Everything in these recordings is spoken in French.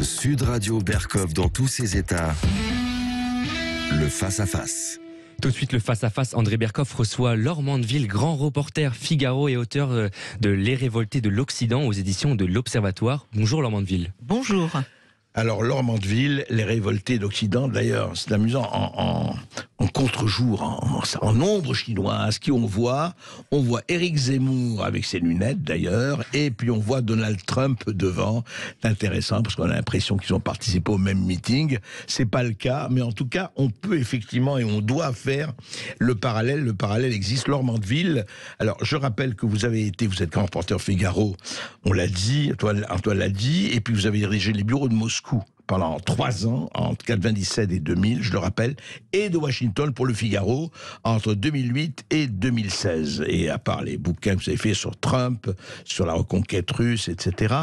Sud Radio Berkov dans tous ses états. Le face-à-face. Tout de suite, le face-à-face. André Berkov reçoit Laure Mandeville, grand reporter Figaro et auteur de Les Révoltés de l'Occident aux éditions de l'Observatoire. Bonjour Laure Mandeville. Bonjour. Alors, Laure Mandeville, Les Révoltés d'Occident, d'ailleurs, c'est amusant, en contre-jour, en ombre chinoise, qui on voit Éric Zemmour avec ses lunettes, d'ailleurs, et puis on voit Donald Trump devant. C'est intéressant, parce qu'on a l'impression qu'ils ont participé au même meeting. C'est pas le cas, mais en tout cas, on peut effectivement, et on doit faire le parallèle. Le parallèle existe. Laure Mandeville, alors, je rappelle que vous êtes grand reporter Figaro, on l'a dit, Antoine l'a dit, et puis vous avez dirigé les bureaux de Moscou pendant 3 ans, entre 1997 et 2000, je le rappelle, et de Washington pour le Figaro, entre 2008 et 2016. Et à part les bouquins que vous avez fait sur Trump, sur la reconquête russe, etc.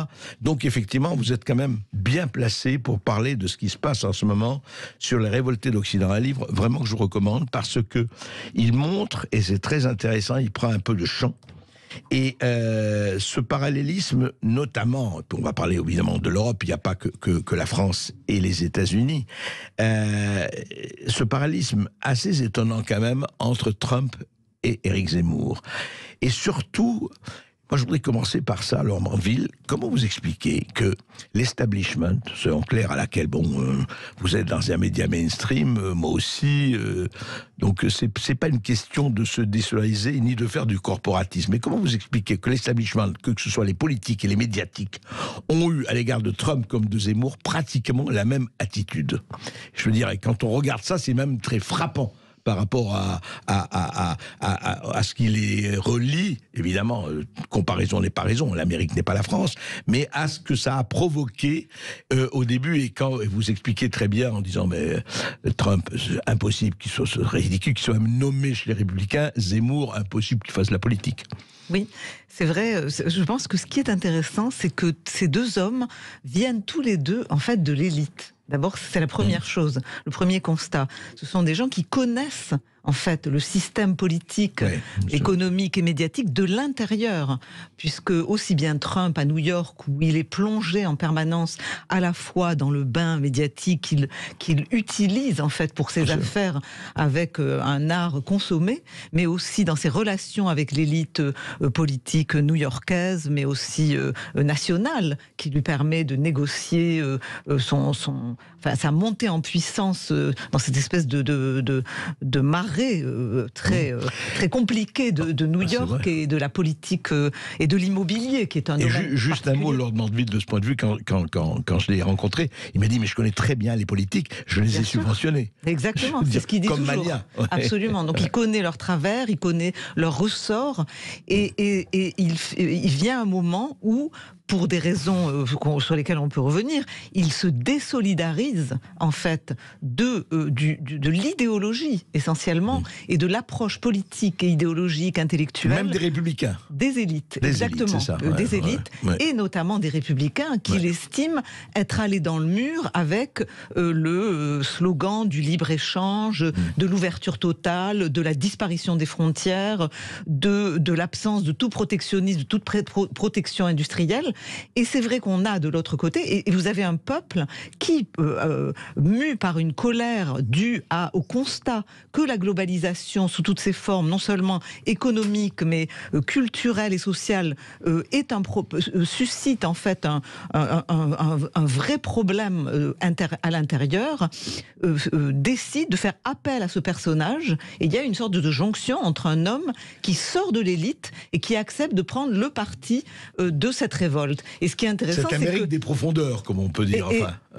Donc effectivement, vous êtes quand même bien placé pour parler de ce qui se passe en ce moment sur les révoltés d'Occident. Un livre vraiment que je vous recommande parce que il montre, et c'est très intéressant, il prend un peu de champ. Et ce parallélisme, notamment, on va parler évidemment de l'Europe, il n'y a pas que la France et les États-Unis, ce parallélisme assez étonnant quand même entre Trump et Éric Zemmour. Et surtout, moi je voudrais commencer par ça, Laure Mandeville. Comment vous expliquez que l'establishment, c'est en clair à laquelle, vous êtes dans un média mainstream, moi aussi, donc c'est pas une question de se désolariser ni de faire du corporatisme. Mais comment vous expliquez que l'establishment, que ce soit les politiques et les médiatiques, ont eu à l'égard de Trump comme de Zemmour pratiquement la même attitude? Je veux dire, et quand on regarde ça, c'est même très frappant par rapport à ce qui les relie, évidemment, comparaison n'est pas raison, l'Amérique n'est pas la France, mais à ce que ça a provoqué au début, et quand vous expliquez très bien en disant, mais Trump, c'est impossible qu'il soit ridicule, qu'il soit même nommé chez les Républicains, Zemmour, impossible qu'il fasse la politique. Oui, c'est vrai. Je pense que ce qui est intéressant, c'est que ces deux hommes viennent tous les deux, en fait, de l'élite. D'abord, c'est la première chose, le premier constat. Ce sont des gens qui connaissent, en fait, le système politique, économique et médiatique de l'intérieur. Puisque aussi bien Trump à New York, où il est plongé en permanence à la fois dans le bain médiatique qu'il utilise, en fait, pour ses affaires avec un art consommé, mais aussi dans ses relations avec l'élite politique new-yorkaise, mais aussi nationale, qui lui permet de négocier sa montée en puissance dans cette espèce de marée très compliquée de New York et de la politique et de l'immobilier, qui est un domaine juste un mot, Laure Mandeville, de ce point de vue, quand je l'ai rencontré, il m'a dit, mais je connais très bien les politiques, je les ai subventionnés. Exactement, c'est ce qu'il dit toujours. Mania. Ouais. Absolument, donc il connaît leurs travers, il connaît leurs ressorts, et il vient un moment où, pour des raisons sur lesquelles on peut revenir, il se désolidarise en fait de l'idéologie essentiellement et de l'approche politique et idéologique, intellectuelle. Même des républicains. Des élites, exactement. Élites, c'est ça. Des élites, et notamment des républicains qu'il estime être allés dans le mur avec le slogan du libre-échange, de l'ouverture totale, de la disparition des frontières, de l'absence de tout protectionnisme, de toute protection industrielle. Et c'est vrai qu'on a de l'autre côté, et vous avez un peuple qui, mu par une colère due au constat que la globalisation sous toutes ses formes, non seulement économique, mais culturelle et sociale, suscite en fait un vrai problème à l'intérieur, décide de faire appel à ce personnage, et il y a une sorte de jonction entre un homme qui sort de l'élite et qui accepte de prendre le parti de cette révolte. Et ce qui est intéressant, c'est Amérique des profondeurs, comme on peut dire.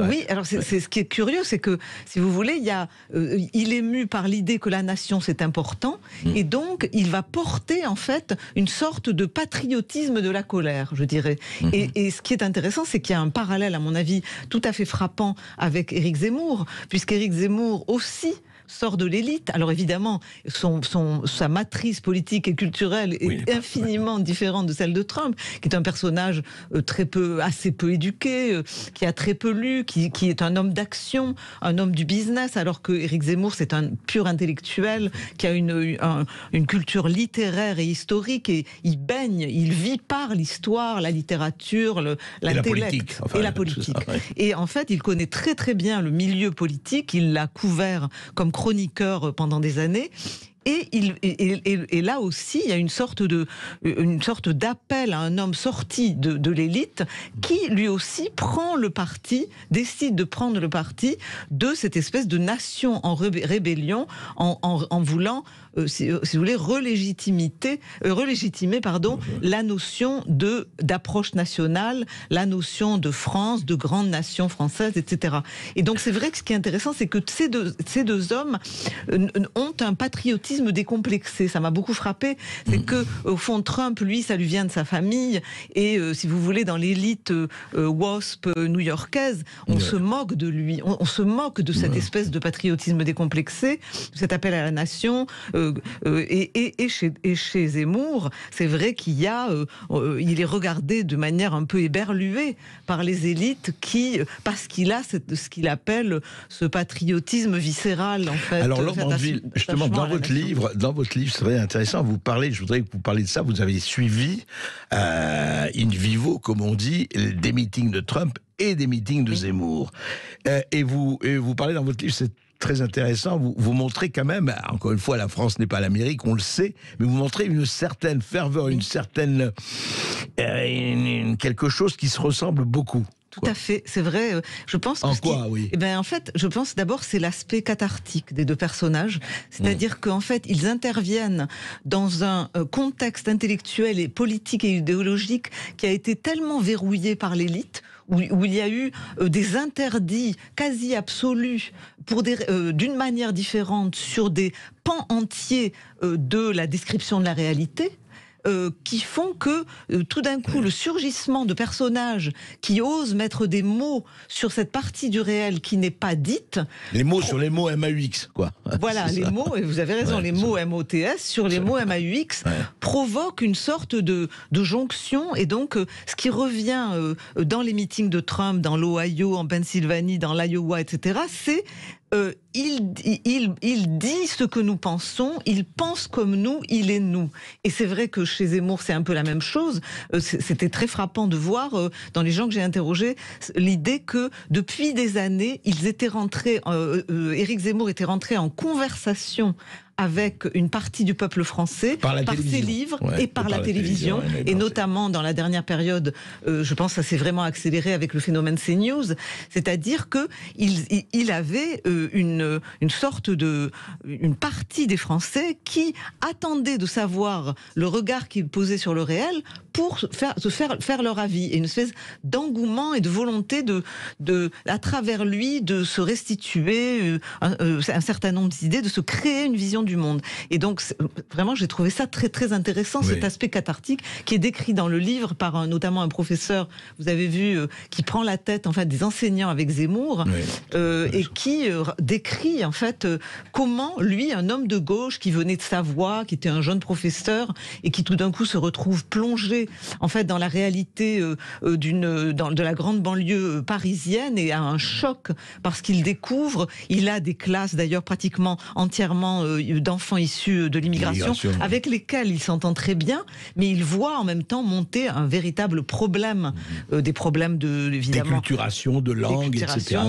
Oui, alors c'est ce qui est curieux, c'est que, si vous voulez, il est mu par l'idée que la nation c'est important, et donc il va porter en fait une sorte de patriotisme de la colère, je dirais. Et ce qui est intéressant, c'est qu'il y a un parallèle, à mon avis, tout à fait frappant avec Éric Zemmour, puisqu'Éric Zemmour aussi sort de l'élite. Alors évidemment, sa matrice politique et culturelle est infiniment différente de celle de Trump, qui est un personnage assez peu éduqué, qui a très peu lu, qui est un homme d'action, un homme du business, alors que Éric Zemmour, c'est un pur intellectuel, qui a une culture littéraire et historique, et il vit par l'histoire, la littérature, l'intellect et la politique. Et en fait, il connaît très très bien le milieu politique, il l'a couvert comme chroniqueur pendant des années. Et là aussi, il y a une sorte d'appel à un homme sorti de l'élite qui, lui aussi, décide de prendre le parti de cette espèce de nation en rébellion, en voulant, si vous voulez, relégitimer la notion d'approche nationale, la notion de France, de grande nation française, etc. Et donc, c'est vrai que ce qui est intéressant, c'est que ces deux hommes ont un patriotisme décomplexé. Ça m'a beaucoup frappé. C'est que, au fond, Trump, lui, ça lui vient de sa famille. Et si vous voulez, dans l'élite WASP new-yorkaise, on se moque de lui. On se moque de cette espèce de patriotisme décomplexé, de cet appel à la nation. Et chez Zemmour, c'est vrai qu'il est regardé de manière un peu éberluée par les élites parce qu'il a ce qu'il appelle ce patriotisme visséral, en fait. Alors, Laure Mandeville, justement, dans votre livre, c'est très intéressant, je voudrais que vous parliez de ça, vous avez suivi in vivo, comme on dit, des meetings de Trump et des meetings de Zemmour. Et vous parlez dans votre livre, c'est très intéressant, vous montrez quand même, encore une fois, la France n'est pas l'Amérique, on le sait, mais vous montrez une certaine ferveur, quelque chose qui se ressemble beaucoup. Tout à fait, c'est vrai. Je pense en fait, je pense d'abord c'est l'aspect cathartique des deux personnages, c'est-à-dire qu'en fait ils interviennent dans un contexte intellectuel et politique et idéologique qui a été tellement verrouillé par l'élite, où il y a eu des interdits quasi absolus d'une manière différente sur des pans entiers de la description de la réalité. Qui font que tout d'un coup le surgissement de personnages qui osent mettre des mots sur cette partie du réel qui n'est pas dite. Les mots sur les mots MAUX, quoi. Voilà, les mots, et vous avez raison, les mots MOTS sur les mots MAUX provoquent une sorte de jonction, et donc ce qui revient dans les meetings de Trump, dans l'Ohio, en Pennsylvanie, dans l'Iowa, etc., c'est il dit ce que nous pensons, il pense comme nous, il est nous. Et c'est vrai que chez Zemmour, c'est un peu la même chose. C'était très frappant de voir, dans les gens que j'ai interrogés, l'idée que depuis des années, Éric Zemmour était rentré en conversation avec une partie du peuple français, par ses livres et par la télévision, et notamment dans la dernière période, je pense que ça s'est vraiment accéléré avec le phénomène CNews, c'est-à-dire qu'il avait une partie des Français qui attendait de savoir le regard qu'il posait sur le réel pour faire leur avis, et une espèce d'engouement et de volonté à travers lui, de se restituer un certain nombre d'idées, de se créer une vision du monde. Et donc, vraiment, j'ai trouvé ça très, très intéressant, cet aspect cathartique qui est décrit dans le livre par notamment un professeur, vous avez vu, qui prend la tête, en fait, des enseignants avec Zemmour, et qui décrit, en fait, comment, lui, un homme de gauche qui venait de Savoie, qui était un jeune professeur, et qui tout d'un coup se retrouve plongé, en fait, dans la réalité de la grande banlieue parisienne, et a un choc, parce qu'il découvre, il a des classes, d'ailleurs, pratiquement entièrement d'enfants issus de l'immigration, avec lesquels il s'entend très bien, mais il voit en même temps monter un véritable problème, des problèmes évidemment, d'éculturation, de langue, etc.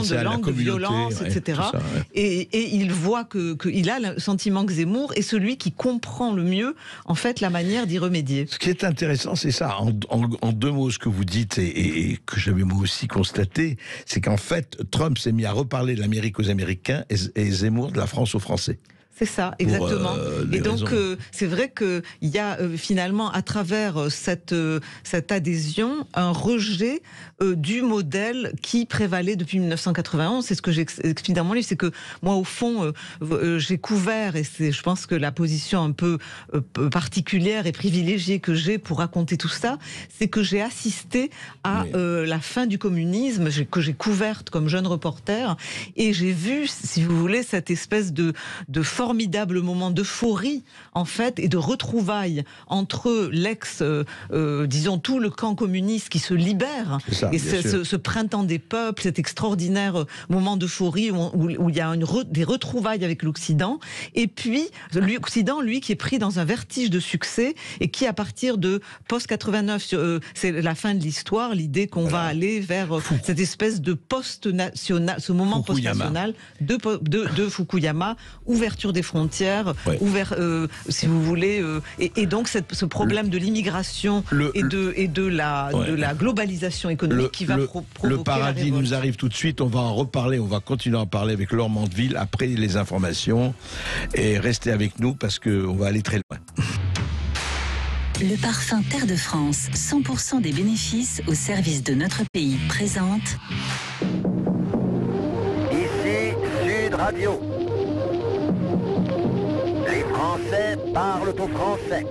De violence, etc. Ça, et il voit qu'il a le sentiment que Zemmour est celui qui comprend le mieux, en fait, la manière d'y remédier. Ce qui est intéressant, c'est ça, en deux mots, ce que vous dites, et que j'avais moi aussi constaté, c'est qu'en fait, Trump s'est mis à reparler de l'Amérique aux Américains et Zemmour de la France aux Français. C'est ça, exactement. Et donc, c'est vrai qu'il y a finalement, à travers cette adhésion, un rejet du modèle qui prévalait depuis 1991. C'est ce que j'explique dans mon livre, c'est que moi, au fond, j'ai couvert, et je pense que la position un peu particulière et privilégiée que j'ai pour raconter tout ça, c'est que j'ai assisté à la fin du communisme, que j'ai couverte comme jeune reporter, et j'ai vu, si vous voulez, cette espèce de formidable moment d'euphorie, en fait, et de retrouvailles entre disons, tout le camp communiste qui se libère, et ce printemps des peuples, cet extraordinaire moment d'euphorie où il y a des retrouvailles avec l'Occident, et puis l'Occident, lui, qui est pris dans un vertige de succès, et qui, à partir de post-89, c'est la fin de l'histoire, l'idée qu'on va aller vers cette espèce de post-national, ce moment post-national de Fukuyama, ouverture des frontières, si vous voulez, et donc ce problème de l'immigration et de la globalisation économique qui va provoquer le paradis nous arrive tout de suite. On va en reparler, on va continuer à en parler avec Laure Mandeville après les informations, et restez avec nous parce qu'on va aller très loin. Le parfum Terre de France, 100% des bénéfices au service de notre pays, présente ici Sud Radio. Les Français parlent au français.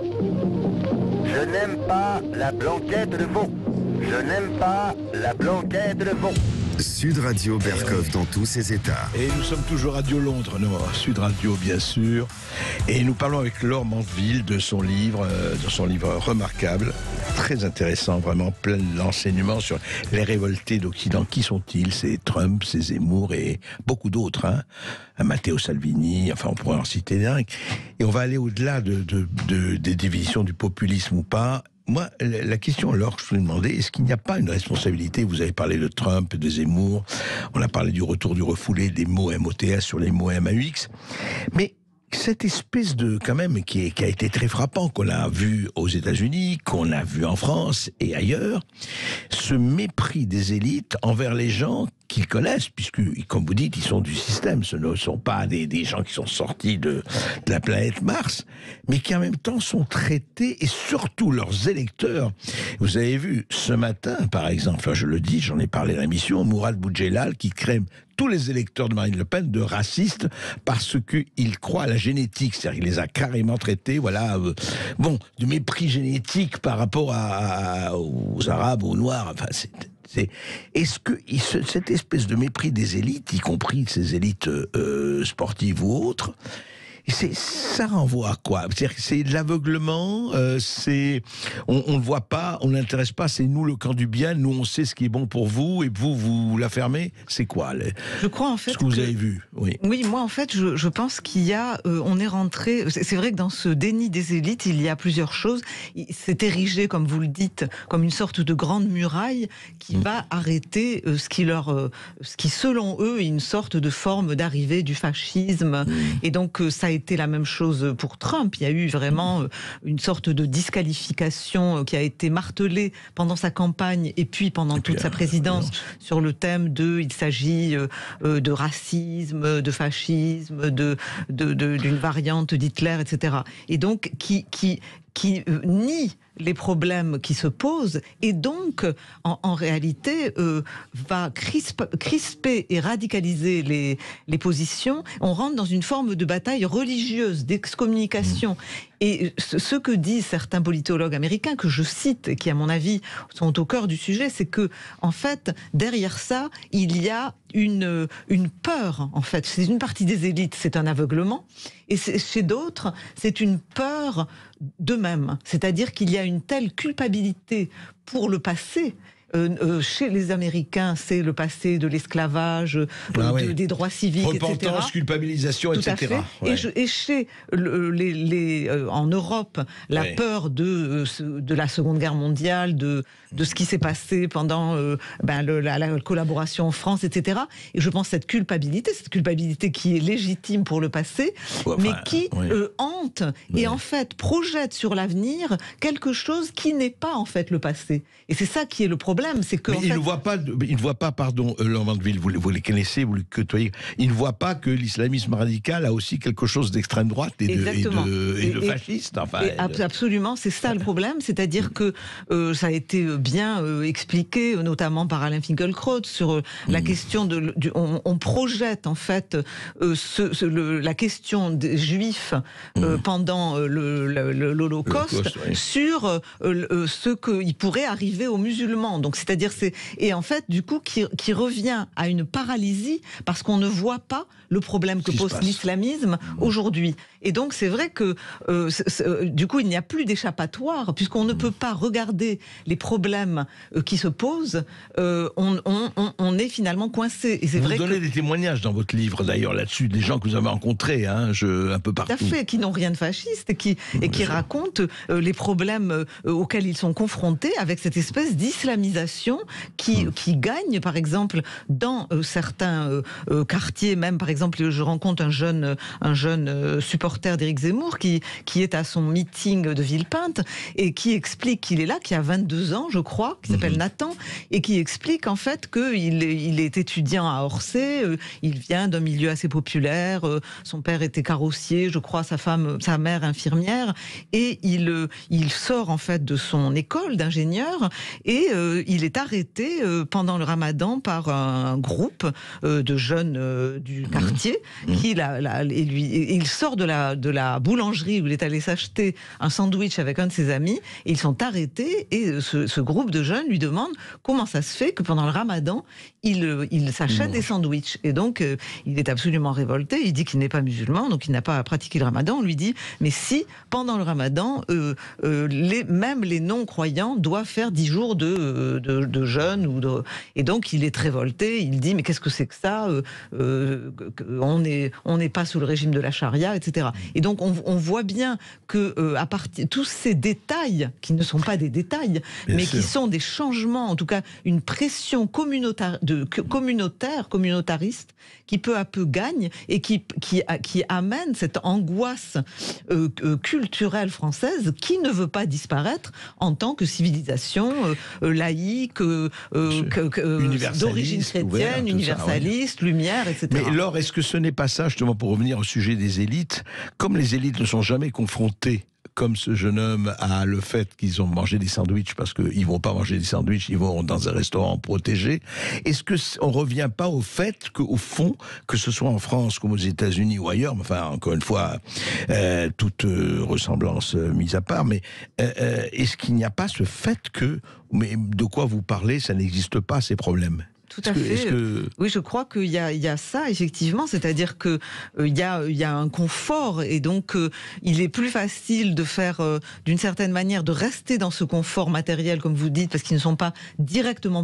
Je n'aime pas la blanquette de veau. Je n'aime pas la blanquette de veau. Sud Radio Berkov dans tous ses états. Et nous sommes toujours Radio Londres, Sud Radio bien sûr. Et nous parlons avec Laure Mandeville de son livre remarquable, très intéressant, vraiment plein d'enseignements sur les révoltés d'Occident. Qui sont-ils? C'est Trump, c'est Zemmour et beaucoup d'autres. Matteo Salvini, enfin on pourrait en citer d'un. Et on va aller au-delà des divisions du populisme ou pas. Moi, la question, alors, que je voulais demander, est-ce qu'il n'y a pas une responsabilité? Vous avez parlé de Trump, de Zemmour, on a parlé du retour du refoulé, des mots MOTS sur les mots MAUX, mais cette espèce de, quand même, qui a été très frappant, qu'on a vu aux États-Unis, qu'on a vu en France et ailleurs, ce mépris des élites envers les gens qu'ils connaissent, puisque, comme vous dites, ils sont du système, ce ne sont pas des gens qui sont sortis de la planète Mars, mais qui en même temps sont traités, et surtout leurs électeurs. Vous avez vu, ce matin, par exemple, je le dis, j'en ai parlé à l'émission, Mourad Boudjelal, qui crée tous les électeurs de Marine Le Pen de racistes parce qu'il croit à la génétique, c'est-à-dire qu'il les a carrément traités, de mépris génétique par rapport aux Arabes, aux Noirs, enfin est-ce que cette espèce de mépris des élites, y compris ces élites sportives ou autres, ça renvoie à quoi? C'est-à-dire que c'est de l'aveuglement, on ne voit pas, on n'intéresse pas, c'est nous le camp du bien, nous on sait ce qui est bon pour vous, et vous la fermez. C'est quoi Je crois en fait ce que vous avez vu? Oui, moi en fait je pense qu'il y a, on est rentré, c'est vrai que dans ce déni des élites, il y a plusieurs choses. C'est érigé, comme vous le dites, comme une sorte de grande muraille qui va arrêter ce qui selon eux est une sorte de forme d'arrivée du fascisme, et donc ça a été la même chose pour Trump. Il y a eu vraiment une sorte de disqualification qui a été martelée pendant sa campagne et puis pendant toute sa présidence sur le thème il s'agit de racisme, de fascisme, d'une variante d'Hitler, etc. Et donc qui nie les problèmes qui se posent, et donc en réalité va crisper et radicaliser les positions. On rentre dans une forme de bataille religieuse, d'excommunication. Et ce que disent certains politologues américains, que je cite, et qui à mon avis sont au cœur du sujet, c'est que en fait derrière ça il y a une peur. En fait, c'est une partie des élites, c'est un aveuglement, et chez d'autres c'est une peur d'eux-mêmes. C'est-à-dire qu'il y a une telle culpabilité pour le passé. Chez les Américains, c'est le passé de l'esclavage, des droits civiques, repentance, etc. Culpabilisation, tout etc. À fait. Et chez en Europe, la peur de la Seconde Guerre mondiale, de ce qui s'est passé pendant la collaboration en France, etc. Et je pense cette culpabilité qui est légitime pour le passé, mais qui hante et en fait projette sur l'avenir quelque chose qui n'est pas en fait le passé. Et c'est ça qui est le problème. problème, c'est que... Mais il ne voit pas, pardon, Laurent Mandeville, vous les connaissez, vous les côtoyez, il ne voit pas que l'islamisme radical a aussi quelque chose d'extrême droite et de fasciste. Enfin, absolument, c'est ça le problème, c'est-à-dire que ça a été bien expliqué, notamment par Alain Finkielkraut, sur la question on projette en fait la question des Juifs pendant l'Holocauste sur ce qu'il pourrait arriver aux musulmans. Donc, c'est-à-dire, et en fait, du coup, qui revient à une paralysie parce qu'on ne voit pas le problème que pose l'islamisme aujourd'hui. Et donc, c'est vrai que, du coup, il n'y a plus d'échappatoire, puisqu'on ne peut pas regarder les problèmes qui se posent, on est finalement coincé. Et c'est vous donnez des témoignages dans votre livre, d'ailleurs, là-dessus, des gens que vous avez rencontrés, un peu partout. Tout à fait, qui n'ont rien de fasciste, et qui racontent les problèmes auxquels ils sont confrontés avec cette espèce d'islamisation qui gagne, par exemple, dans certains quartiers, même, par exemple, je rencontre un jeune supporter d'Éric Zemmour qui est à son meeting de Villepinte et qui explique qu'il est là, qui a 22 ans, je crois, qui s'appelle Nathan, et qui explique en fait qu'il est étudiant à Orsay, il vient d'un milieu assez populaire, son père était carrossier, je crois, sa mère infirmière, et il sort en fait de son école d'ingénieur et il est arrêté pendant le Ramadan par un groupe de jeunes du quartier il sort de la boulangerie où il est allé s'acheter un sandwich avec un de ses amis, et ils sont arrêtés, et ce groupe de jeunes lui demande comment ça se fait que pendant le Ramadan il s'achète des sandwichs, et donc il est absolument révolté, il dit qu'il n'est pas musulman, donc il n'a pas pratiqué le Ramadan. On lui dit mais si pendant le Ramadan même les non-croyants doivent faire 10 jours de jeûne et donc il est révolté, il dit mais qu'est-ce que c'est que ça, on n'est pas sous le régime de la charia, etc. Et donc on voit bien que à partir tous ces détails qui ne sont pas des détails, mais qui sont des changements, en tout cas une pression communautariste qui peu à peu gagne et qui amène cette angoisse culturelle française qui ne veut pas disparaître en tant que civilisation laïque, d'origine chrétienne, universaliste, lumière, etc. Mais Laure, est-ce que ce n'est pas ça, justement, pour revenir au sujet des élites, comme les élites ne sont jamais confrontées, comme ce jeune homme, à le fait qu'ils ont mangé des sandwichs, parce qu'ils ne vont pas manger des sandwichs, ils vont dans un restaurant protégé. Est-ce qu'on ne revient pas au fait qu'au fond, que ce soit en France comme aux États-Unis ou ailleurs, enfin, encore une fois, toute ressemblance mise à part, mais est-ce qu'il n'y a pas ce fait que, mais de quoi vous parlez, ça n'existe pas, ces problèmes ? Tout à fait. Oui, je crois qu'il y a ça, effectivement, c'est-à-dire qu'il y a un confort, et donc il est plus facile de faire, d'une certaine manière, de rester dans ce confort matériel, comme vous dites, parce qu'ils ne sont pas directement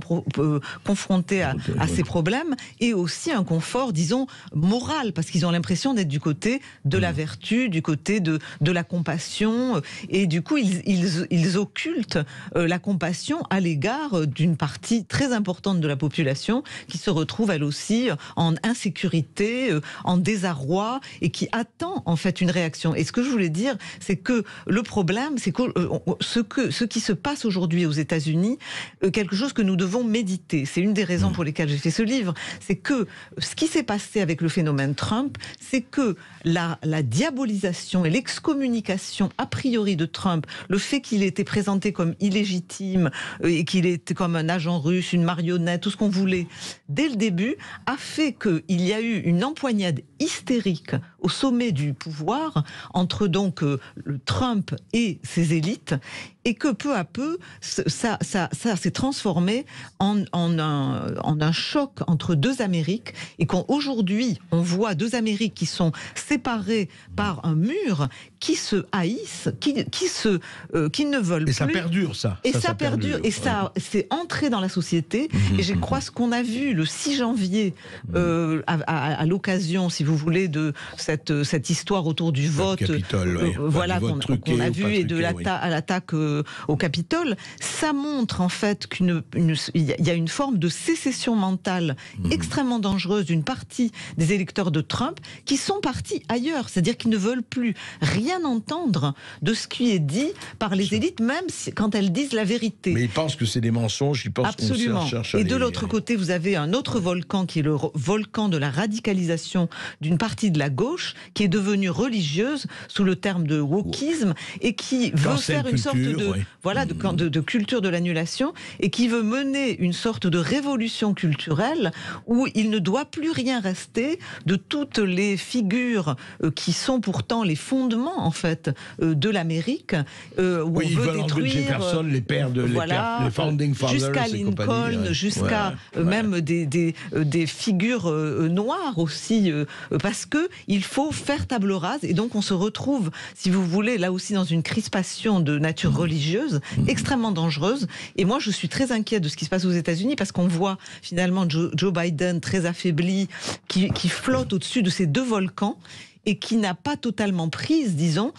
confrontés à ces problèmes, et aussi un confort, disons, moral, parce qu'ils ont l'impression d'être du côté de la vertu, du côté de la compassion, et du coup, ils occultent la compassion à l'égard d'une partie très importante de la population qui se retrouve elle aussi en insécurité, en désarroi, et qui attend en fait une réaction. Et ce que je voulais dire, c'est que le problème, c'est que ce qui se passe aujourd'hui aux États-Unis, quelque chose que nous devons méditer. C'est une des raisons pour lesquelles j'ai fait ce livre. C'est que ce qui s'est passé avec le phénomène Trump, c'est que la diabolisation et l'excommunication a priori de Trump, le fait qu'il ait été présenté comme illégitime et qu'il était comme un agent russe, une marionnette, tout ce qu'on voulait, dès le début, a fait qu'il y a eu une empoignade hystérique au sommet du pouvoir entre donc Trump et ses élites, et que peu à peu, ça s'est transformé en un choc entre deux Amériques, et qu'aujourd'hui, on voit deux Amériques qui sont séparées par un mur, qui se haïssent, qui ne veulent plus. Et ça perdure, ça. Et ça perdure, et ça c'est entré dans la société. Et je crois ce qu'on a vu le 6 janvier, à l'occasion, si vous voulez, de cette histoire autour du vote, Capitole, voilà, qu'on a vu, et de l'attaque au Capitole, ça montre en fait qu'il y a une forme de sécession mentale extrêmement dangereuse d'une partie des électeurs de Trump qui sont partis ailleurs, c'est-à-dire qu'ils ne veulent plus rien entendre de ce qui est dit par les élites, même quand elles disent la vérité. Mais ils pensent que c'est des mensonges, ils pensent qu'on cherche à Et de l'autre côté, vous avez un autre volcan qui est le volcan de la radicalisation d'une partie de la gauche qui est devenue religieuse sous le terme de wokisme et qui veut faire une sorte de culture de l'annulation et qui veut mener une sorte de révolution culturelle où il ne doit plus rien rester de toutes les figures qui sont pourtant les fondements en fait de l'Amérique. Où on veut détruire les pères de les founding fathers jusqu'à Lincoln, jusqu'à même des figures noires aussi, parce que il faut faire table rase et donc on se retrouve, si vous voulez, là aussi dans une crispation de nature religieuse extrêmement dangereuse. Et moi, je suis très inquiète de ce qui se passe aux États-Unis parce qu'on voit finalement Joe Biden très affaibli, qui flotte au-dessus de ces deux volcans et qui n'a pas totalement prise, disons,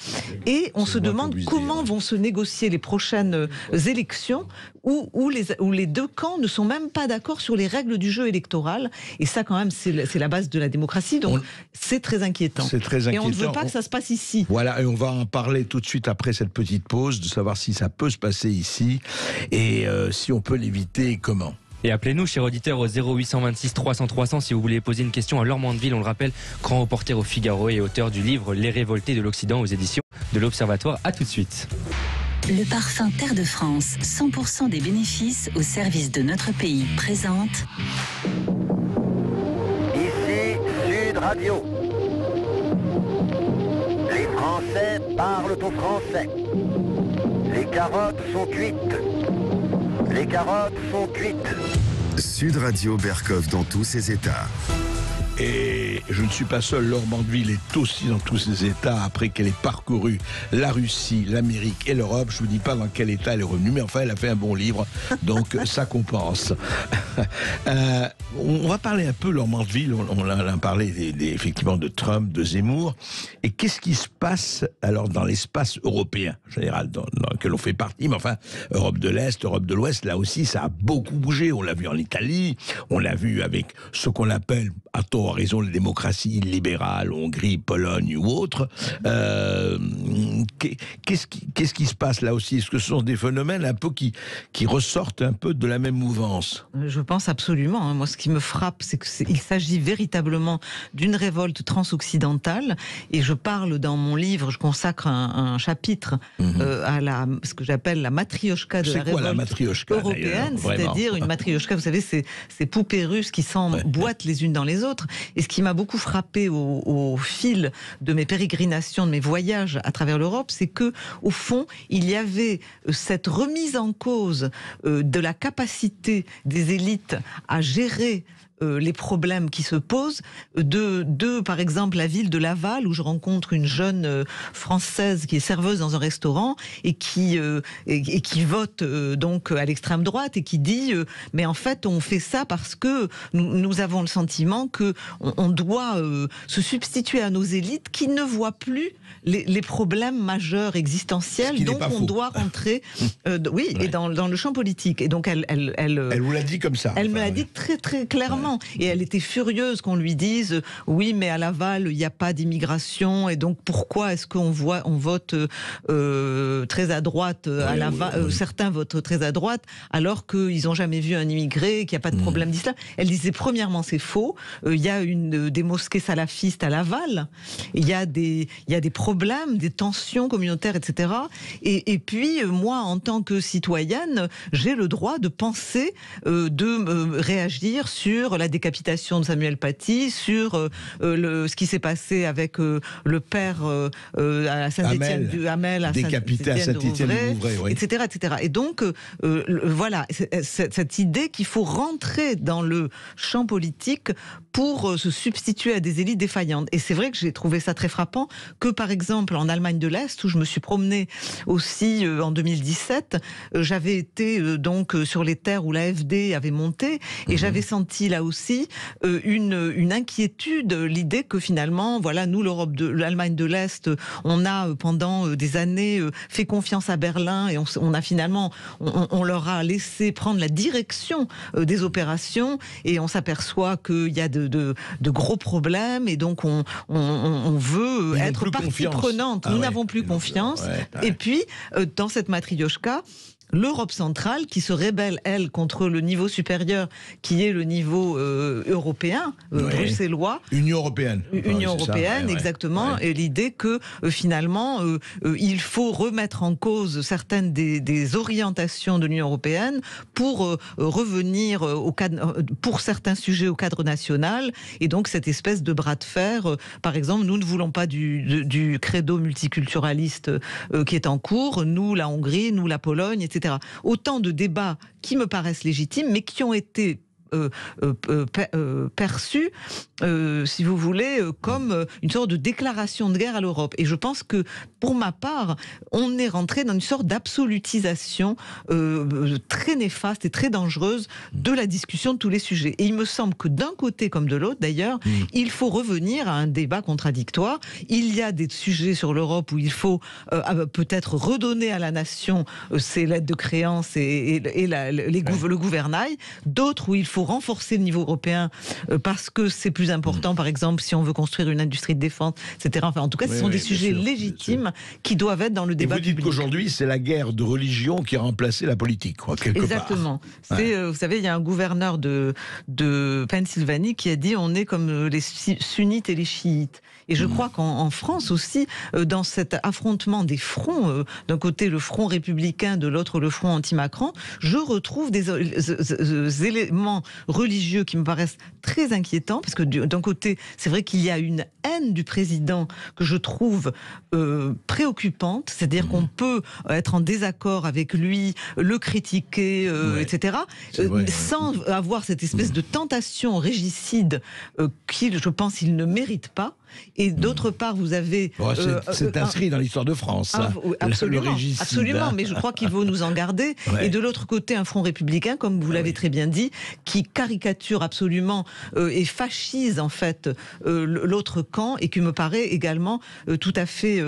et on se demande comment vont se négocier les prochaines élections où les deux camps ne sont même pas d'accord sur les règles du jeu électoral, et ça quand même c'est la base de la démocratie, donc c'est très inquiétant. C'est très inquiétant. Et on ne veut pas que ça se passe ici. Voilà, et on va en parler tout de suite après cette petite pause, de savoir si ça peut se passer ici, et si on peut l'éviter et comment. Et appelez-nous, chers auditeurs, au 0826 300 300 si vous voulez poser une question à Laure Mandeville. On le rappelle, grand reporter au Figaro et auteur du livre Les Révoltés de l'Occident aux éditions de l'Observatoire. À tout de suite. Le parfum Terre de France, 100% des bénéfices au service de notre pays, présente. Ici Sud Radio. Les Français parlent au français. Les carottes sont cuites. Les carottes sont cuites. Sud Radio Berkov dans tous ses états. Et je ne suis pas seul, Laure Mandeville est aussi dans tous ses états après qu'elle ait parcouru la Russie, l'Amérique et l'Europe. Je ne vous dis pas dans quel état elle est revenue, mais enfin elle a fait un bon livre, donc ça compense. On va parler un peu, Laure Mandeville, on a parlé effectivement de Trump, de Zemmour, et qu'est-ce qui se passe alors dans l'espace européen, en général, dans lequel on fait partie, mais enfin, Europe de l'Est, Europe de l'Ouest, là aussi ça a beaucoup bougé, on l'a vu en Italie, on l'a vu avec ce qu'on appelle, à tort, à raison, les démocraties libérales, Hongrie, Pologne ou autres. Qu'est-ce qui se passe là aussi? Est-ce que ce sont des phénomènes un peu qui ressortent un peu de la même mouvance? Je pense absolument. Moi, ce qui me frappe, c'est qu'il s'agit véritablement d'une révolte transoccidentale. Et je parle dans mon livre, je consacre un chapitre à ce que j'appelle la matrioshka de la révolte européenne. C'est-à-dire une matrioshka, vous savez, ces poupées russes qui s'emboîtent les unes dans les autres. Et ce qui m'a beaucoup frappé au fil de mes pérégrinations, de mes voyages à travers l'Europe, c'est que, au fond, il y avait cette remise en cause de la capacité des élites à gérer les problèmes qui se posent, par exemple, la ville de Laval, où je rencontre une jeune Française qui est serveuse dans un restaurant et qui vote donc à l'extrême droite et qui dit mais en fait on fait ça parce que nous avons le sentiment que on doit se substituer à nos élites qui ne voient plus les problèmes majeurs existentiels, donc on doit rentrer et dans le champ politique. Et donc elle vous l'a dit comme ça. Elle me l'a dit très très clairement. Et elle était furieuse qu'on lui dise oui, mais à Laval il n'y a pas d'immigration et donc pourquoi est-ce qu'on vote très à droite à Laval, certains votent très à droite alors qu'ils n'ont jamais vu un immigré, qu'il n'y a pas de problème d'islam. Elle disait premièrement c'est faux, il y a des mosquées salafistes à Laval, il y a des problèmes, des tensions communautaires, etc. Et puis moi en tant que citoyenne j'ai le droit de penser, de réagir sur la décapitation de Samuel Paty, sur ce qui s'est passé avec le père à Saint-Étienne du Hamel, décapité à Saint-Étienne-du-Rouvray, etc., etc. Et donc voilà, cette idée qu'il faut rentrer dans le champ politique pour se substituer à des élites défaillantes. Et c'est vrai que j'ai trouvé ça très frappant que, par exemple, en Allemagne de l'Est, où je me suis promenée aussi en 2017, j'avais été donc sur les terres où l'AfD avait monté, et j'avais senti là aussi une inquiétude, l'idée que finalement, voilà, nous, l'Allemagne de l'Est, on a pendant des années fait confiance à Berlin et on a finalement, on leur a laissé prendre la direction des opérations et on s'aperçoit qu'il y a de gros problèmes et donc on veut être partie prenante. Nous n'avons plus confiance. Et puis, dans cette matrioshka, l'Europe centrale qui se rébelle, elle, contre le niveau supérieur qui est le niveau européen, bruxellois. Union européenne. Union européenne, exactement. Et l'idée que finalement, il faut remettre en cause certaines des orientations de l'Union européenne pour revenir pour certains sujets au cadre national. Et donc cette espèce de bras de fer, par exemple, nous ne voulons pas du credo multiculturaliste qui est en cours, nous la Hongrie, nous la Pologne, etc. Autant de débats qui me paraissent légitimes, mais qui ont été perçu, si vous voulez, comme une sorte de déclaration de guerre à l'Europe. Et je pense que, pour ma part, on est rentré dans une sorte d'absolutisation très néfaste et très dangereuse de la discussion de tous les sujets. Et il me semble que d'un côté comme de l'autre, d'ailleurs, il faut revenir à un débat contradictoire. Il y a des sujets sur l'Europe où il faut peut-être redonner à la nation ses lettres de créance et le gouvernail. D'autres où il faut renforcer le niveau européen parce que c'est plus important, par exemple, si on veut construire une industrie de défense, etc. Enfin, en tout cas, ce sont des sujets légitimes qui doivent être dans le débat public. Et vous dites qu'aujourd'hui, c'est la guerre de religion qui a remplacé la politique, quoi, quelque part. Exactement. Vous savez, il y a un gouverneur de Pennsylvanie qui a dit on est comme les sunnites et les chiites. Et je crois qu'en France aussi, dans cet affrontement des fronts, d'un côté le front républicain, de l'autre le front anti-Macron, je retrouve des éléments religieux qui me paraissent très inquiétants, parce que d'un côté, c'est vrai qu'il y a une haine du président que je trouve préoccupante, c'est-à-dire qu'on peut être en désaccord avec lui, le critiquer, etc., sans avoir cette espèce de tentation régicide qu'il, je pense, il ne mérite pas. Et d'autre part, vous avez... c'est inscrit dans l'histoire de France. Absolument, mais je crois qu'il faut nous en garder. Et de l'autre côté, un front républicain, comme vous l'avez très bien dit, qui caricature absolument et fascise en fait l'autre camp et qui me paraît également tout à fait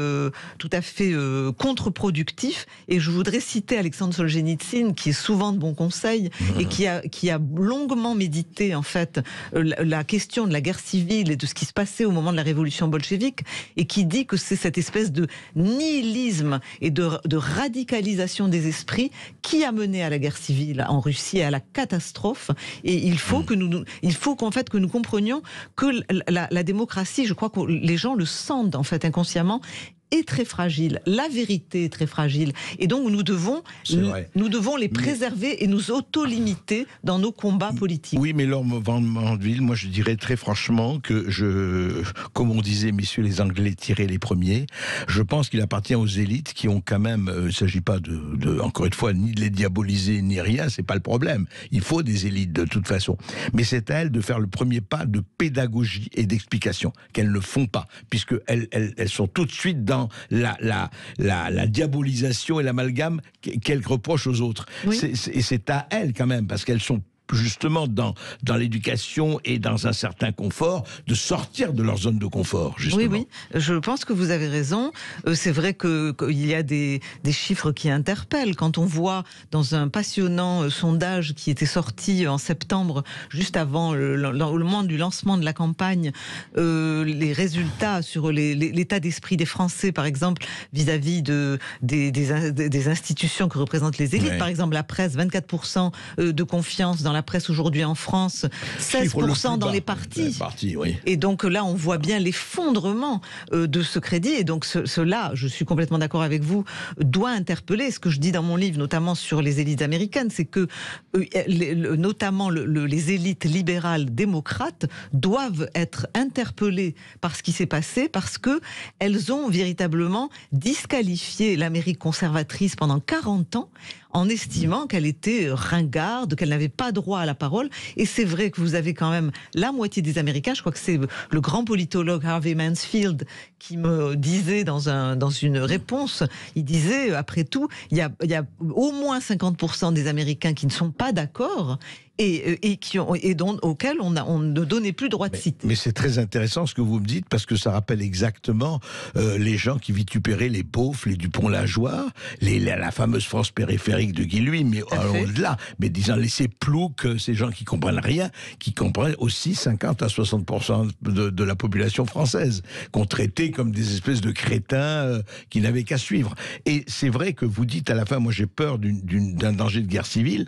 contre-productif. Et je voudrais citer Alexandre Solzhenitsyn, qui est souvent de bons conseils et qui a longuement médité en fait la question de la guerre civile et de ce qui se passait au moment de la révolution bolchevique, et qui dit que c'est cette espèce de nihilisme et de radicalisation des esprits qui a mené à la guerre civile en Russie et à la catastrophe. Et il faut que nous comprenions que la démocratie, je crois que les gens le sentent en fait inconsciemment, est très fragile. La vérité est très fragile. Et donc nous devons les préserver et nous auto-limiter dans nos combats politiques. Oui, mais Laure Van Mandeville, moi je dirais très franchement que comme on disait, messieurs les Anglais tiraient les premiers, je pense qu'il appartient aux élites qui ont quand même, il ne s'agit pas encore une fois, ni de les diaboliser, ni rien, c'est pas le problème. Il faut des élites de toute façon. Mais c'est à elles de faire le premier pas de pédagogie et d'explication, qu'elles ne font pas, puisqu'elles sont tout de suite dans la diabolisation et l'amalgame qu'elles reprochent aux autres. Oui. Et c'est à elles quand même, parce qu'elles sont justement dans l'éducation et dans un certain confort, de sortir de leur zone de confort, justement. Oui, je pense que vous avez raison. C'est vrai qu'il y a des chiffres qui interpellent. Quand on voit dans un passionnant sondage qui était sorti en septembre, juste avant le moment du lancement de la campagne, les résultats sur l'état d'esprit des Français, par exemple, vis-à-vis des institutions que représentent les élites, par exemple la presse, 24% de confiance dans la presse aujourd'hui en France, 16% dans les partis. Et donc là, on voit bien l'effondrement de ce crédit. Et donc cela, je suis complètement d'accord avec vous, doit interpeller. Ce que je dis dans mon livre, notamment sur les élites américaines, c'est que notamment les élites libérales démocrates doivent être interpellées par ce qui s'est passé, parce que elles ont véritablement disqualifié l'Amérique conservatrice pendant 40 ans en estimant qu'elle était ringarde, qu'elle n'avait pas droit à la parole. Et c'est vrai que vous avez quand même la moitié des Américains, je crois que c'est le grand politologue Harvey Mansfield qui me disait dans une réponse, il disait, après tout, il y a au moins 50% des Américains qui ne sont pas d'accord. auxquels on ne donnait plus droit de cite. Mais c'est très intéressant ce que vous me dites, parce que ça rappelle exactement les gens qui vitupéraient les beaufs, les Dupont-Lajoie, la fameuse France périphérique de Guy Louis, mais au-delà, mais disons laisser Plouc, ces gens qui comprennent rien, qui comprennent aussi 50 à 60% de la population française, qu'on traitait comme des espèces de crétins qui n'avaient qu'à suivre. Et c'est vrai que vous dites à la fin, moi j'ai peur d'un danger de guerre civile.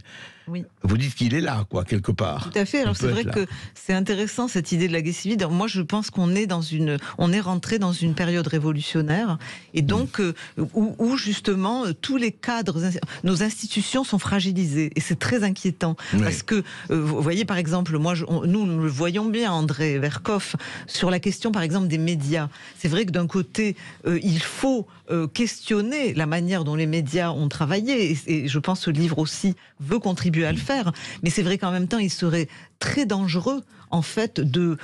Oui. Vous dites qu'il est là, quoi, quelque part. Tout à fait. Alors c'est vrai que c'est intéressant cette idée de la guerre civile. Moi, je pense qu'on est rentré dans une période révolutionnaire, et donc où justement tous les cadres, nos institutions sont fragilisées, et c'est très inquiétant parce que vous voyez par exemple, nous le voyons bien, André Verkoff, sur la question par exemple des médias. C'est vrai que d'un côté, il faut questionner la manière dont les médias ont travaillé, et je pense que ce livre aussi veut contribuer à le faire, mais c'est vrai qu'en même temps il serait très dangereux en fait de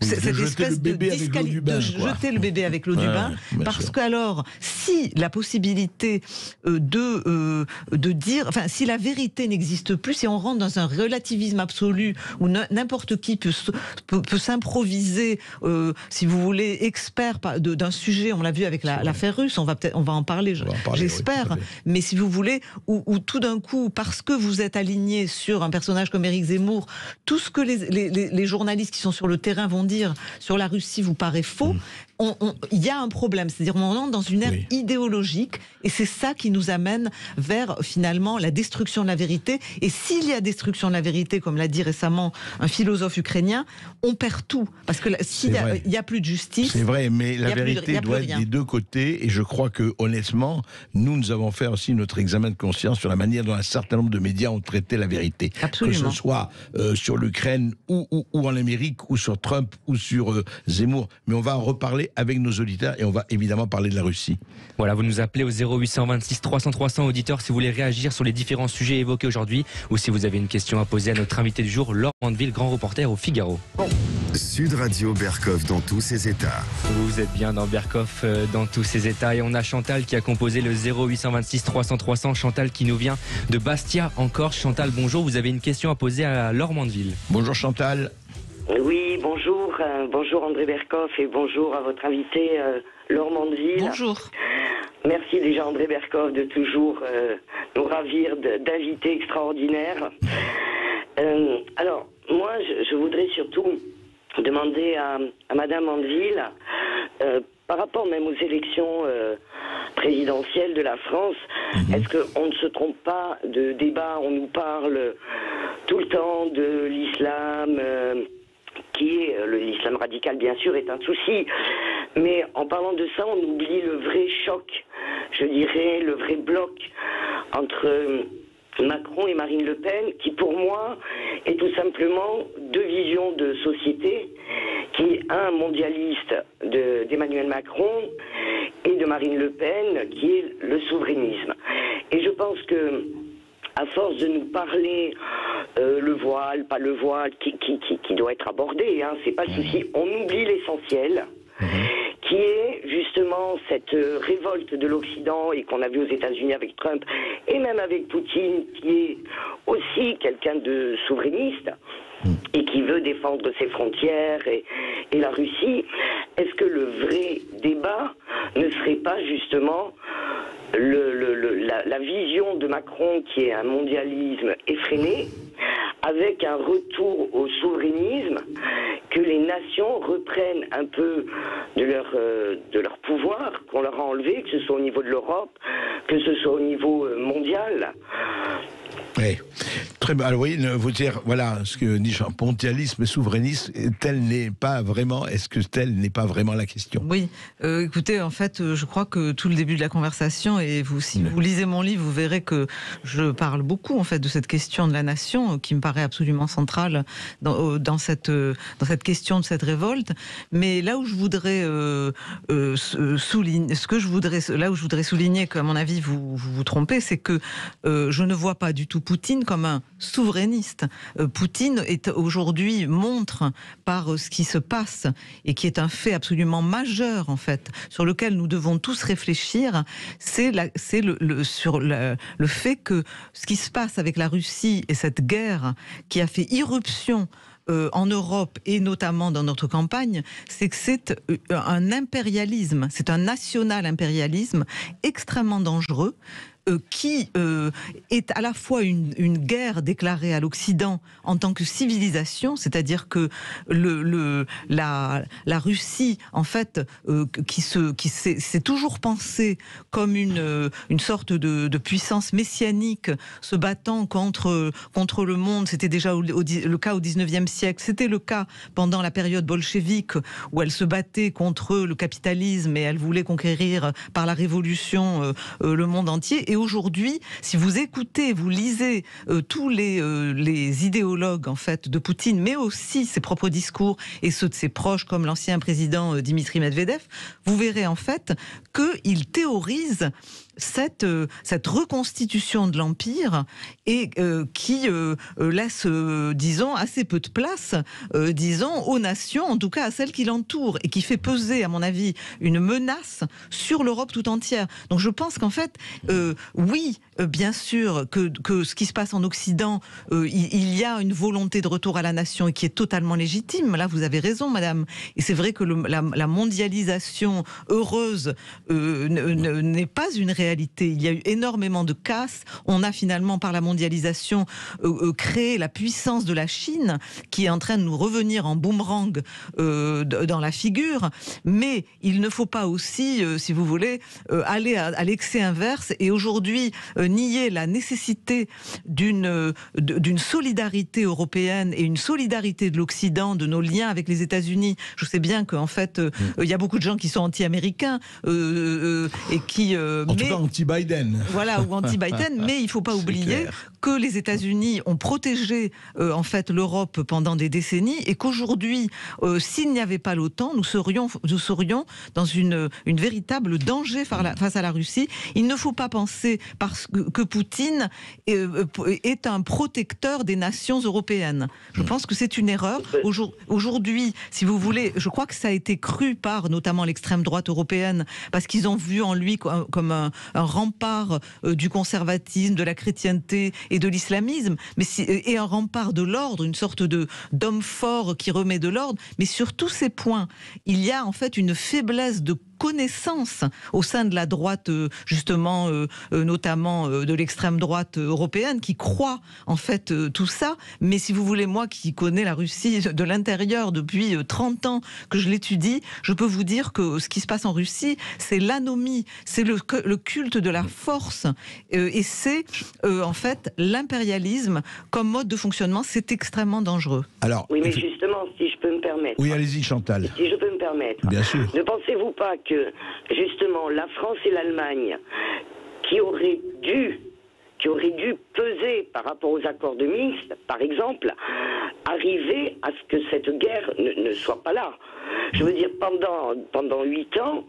cette espèce de jeter le bébé avec l'eau du bain, parce que alors si la possibilité de dire, enfin si la vérité n'existe plus, si on rentre dans un relativisme absolu où n'importe qui peut s'improviser, si vous voulez, expert d'un sujet, on l'a vu avec l'affaire russe, on va en parler, j'espère, mais si vous voulez, où tout d'un coup, parce que vous êtes aligné sur un personnage comme Éric Zemmour, tout ce que les journalistes qui sont sur le terrain vont dire sur la Russie vous paraît faux, il y a un problème. C'est-à-dire on entre dans une ère idéologique, et c'est ça qui nous amène vers finalement la destruction de la vérité. Et s'il y a destruction de la vérité, comme l'a dit récemment un philosophe ukrainien, on perd tout. Parce que s'il n'y a plus de justice... C'est vrai, mais la vérité doit être des deux côtés, et je crois que honnêtement, nous avons fait aussi notre examen de conscience sur la manière dont un certain nombre de médias ont traité la vérité. Absolument. Que ce soit sur l'Ukraine, ou en Amérique, ou sur Trump, ou sur Zemmour. Mais on va en reparler avec nos auditeurs, et on va évidemment parler de la Russie. Voilà, vous nous appelez au 0826 300 300 auditeurs si vous voulez réagir sur les différents sujets évoqués aujourd'hui, ou si vous avez une question à poser à notre invité du jour, Laure Mandeville, grand reporter au Figaro. Sud Radio Berkoff dans tous ses états. Vous êtes bien dans Berkoff dans tous ses états, et on a Chantal qui a composé le 0826 300 300. Chantal qui nous vient de Bastia en Corse. Chantal, bonjour, vous avez une question à poser à Laure Mandeville. Bonjour Chantal. Oui, bonjour. Bonjour André Berkoff, et bonjour à votre invité Laure Mandeville. Bonjour. Merci déjà André Berkoff de toujours nous ravir d'invités extraordinaires. Alors, moi je voudrais surtout demander à Madame Mandeville, par rapport même aux élections présidentielles de la France, est-ce qu'on ne se trompe pas de débat? On nous parle tout le temps de l'islam, l'islam radical bien sûr est un souci, mais en parlant de ça, on oublie le vrai choc, je dirais, le vrai bloc entre Macron et Marine Le Pen, qui pour moi est tout simplement deux visions de société, qui un mondialiste d'Emmanuel Macron et de Marine Le Pen, qui est le souverainisme. Et je pense que à force de nous parler le voile, pas le voile, qui doit être abordé, hein, c'est pas le souci, on oublie l'essentiel, qui est justement cette révolte de l'Occident, et qu'on a vu aux États-Unis avec Trump, et même avec Poutine, qui est aussi quelqu'un de souverainiste, et qui veut défendre ses frontières et la Russie. Est-ce que le vrai débat ne serait pas justement la vision de Macron, qui est un mondialisme effréné, avec un retour au souverainisme, que les nations reprennent un peu de leur pouvoir qu'on leur a enlevé, que ce soit au niveau de l'Europe, que ce soit au niveau mondial. Oui, très bien. Alors, oui, vous dire, voilà, ce que dit Jean, mondialisme et souverainisme, tel n'est pas vraiment la question? Oui, écoutez, en fait, je crois que tout le début de la conversation, et si vous lisez mon livre, vous verrez que je parle beaucoup, en fait, de cette question de la nation, qui me paraît absolument centrale dans cette question de cette révolte. Mais là où je voudrais là où je voudrais souligner qu'à mon avis vous vous trompez, c'est que je ne vois pas du tout Poutine comme un souverainiste. Poutine aujourd'hui montre par ce qui se passe et qui est un fait absolument majeur en fait, sur lequel nous devons tous réfléchir, c'est le fait que ce qui se passe avec la Russie et cette guerre qui a fait irruption en Europe et notamment dans notre campagne, c'est que c'est un impérialisme, c'est un national-impérialisme extrêmement dangereux, qui est à la fois une guerre déclarée à l'Occident en tant que civilisation, c'est-à-dire que la Russie, en fait, qui s'est toujours pensée comme une sorte de puissance messianique se battant contre le monde. C'était déjà le cas au XIXe siècle, c'était le cas pendant la période bolchevique où elle se battait contre le capitalisme et elle voulait conquérir par la révolution le monde entier. Et aujourd'hui, si vous écoutez, vous lisez tous les idéologues en fait de Poutine, mais aussi ses propres discours et ceux de ses proches, comme l'ancien président Dimitri Medvedev, vous verrez en fait qu'il théorise cette reconstitution de l'Empire et qui laisse, disons, assez peu de place, disons, aux nations, en tout cas à celles qui l'entourent, et qui fait peser, à mon avis, une menace sur l'Europe tout entière. Donc je pense qu'en fait, oui, bien sûr, que ce qui se passe en Occident, il y a une volonté de retour à la nation et qui est totalement légitime. Là, vous avez raison, madame. Et c'est vrai que la mondialisation heureuse n'est pas une réalité. Il y a eu énormément de casse. On a finalement, par la mondialisation, créé la puissance de la Chine, qui est en train de nous revenir en boomerang dans la figure. Mais il ne faut pas aussi, si vous voulez, aller à l'excès inverse et aujourd'hui nier la nécessité d'une solidarité européenne et une solidarité de l'Occident, de nos liens avec les États-Unis. Je sais bien qu'en fait, il y a beaucoup de gens qui sont anti-américains et qui... En tout cas, anti-Biden. Voilà, ou anti-Biden, mais il ne faut pas oublier que les États-Unis ont protégé en fait l'Europe pendant des décennies et qu'aujourd'hui, s'il n'y avait pas l'OTAN, nous serions dans une véritable danger face à la Russie. Il ne faut pas penser parce que Poutine est un protecteur des nations européennes. Je pense que c'est une erreur. Aujourd'hui, si vous voulez, je crois que ça a été cru par notamment l'extrême droite européenne parce qu'ils ont vu en lui comme un rempart du conservatisme, de la chrétienté et de l'islamisme, et un rempart de l'ordre, une sorte d'homme fort qui remet de l'ordre. Mais sur tous ces points, il y a en fait une faiblesse de connaissance au sein de la droite, justement, notamment de l'extrême droite européenne, qui croit en fait tout ça. Mais si vous voulez, moi qui connais la Russie de l'intérieur depuis 30 ans, que je l'étudie, je peux vous dire que ce qui se passe en Russie, c'est l'anomie, c'est le culte de la force, et c'est en fait l'impérialisme comme mode de fonctionnement. C'est extrêmement dangereux. Alors, oui, mais justement, si je peux me permettre. Oui, allez-y, Chantal. Si je peux me permettre. Bien sûr. Ne pensez-vous pas que, justement, la France et l'Allemagne, qui auraient dû peser par rapport aux accords de Minsk, par exemple, arriver à ce que cette guerre ne soit pas là. Je veux dire, pendant 8 ans,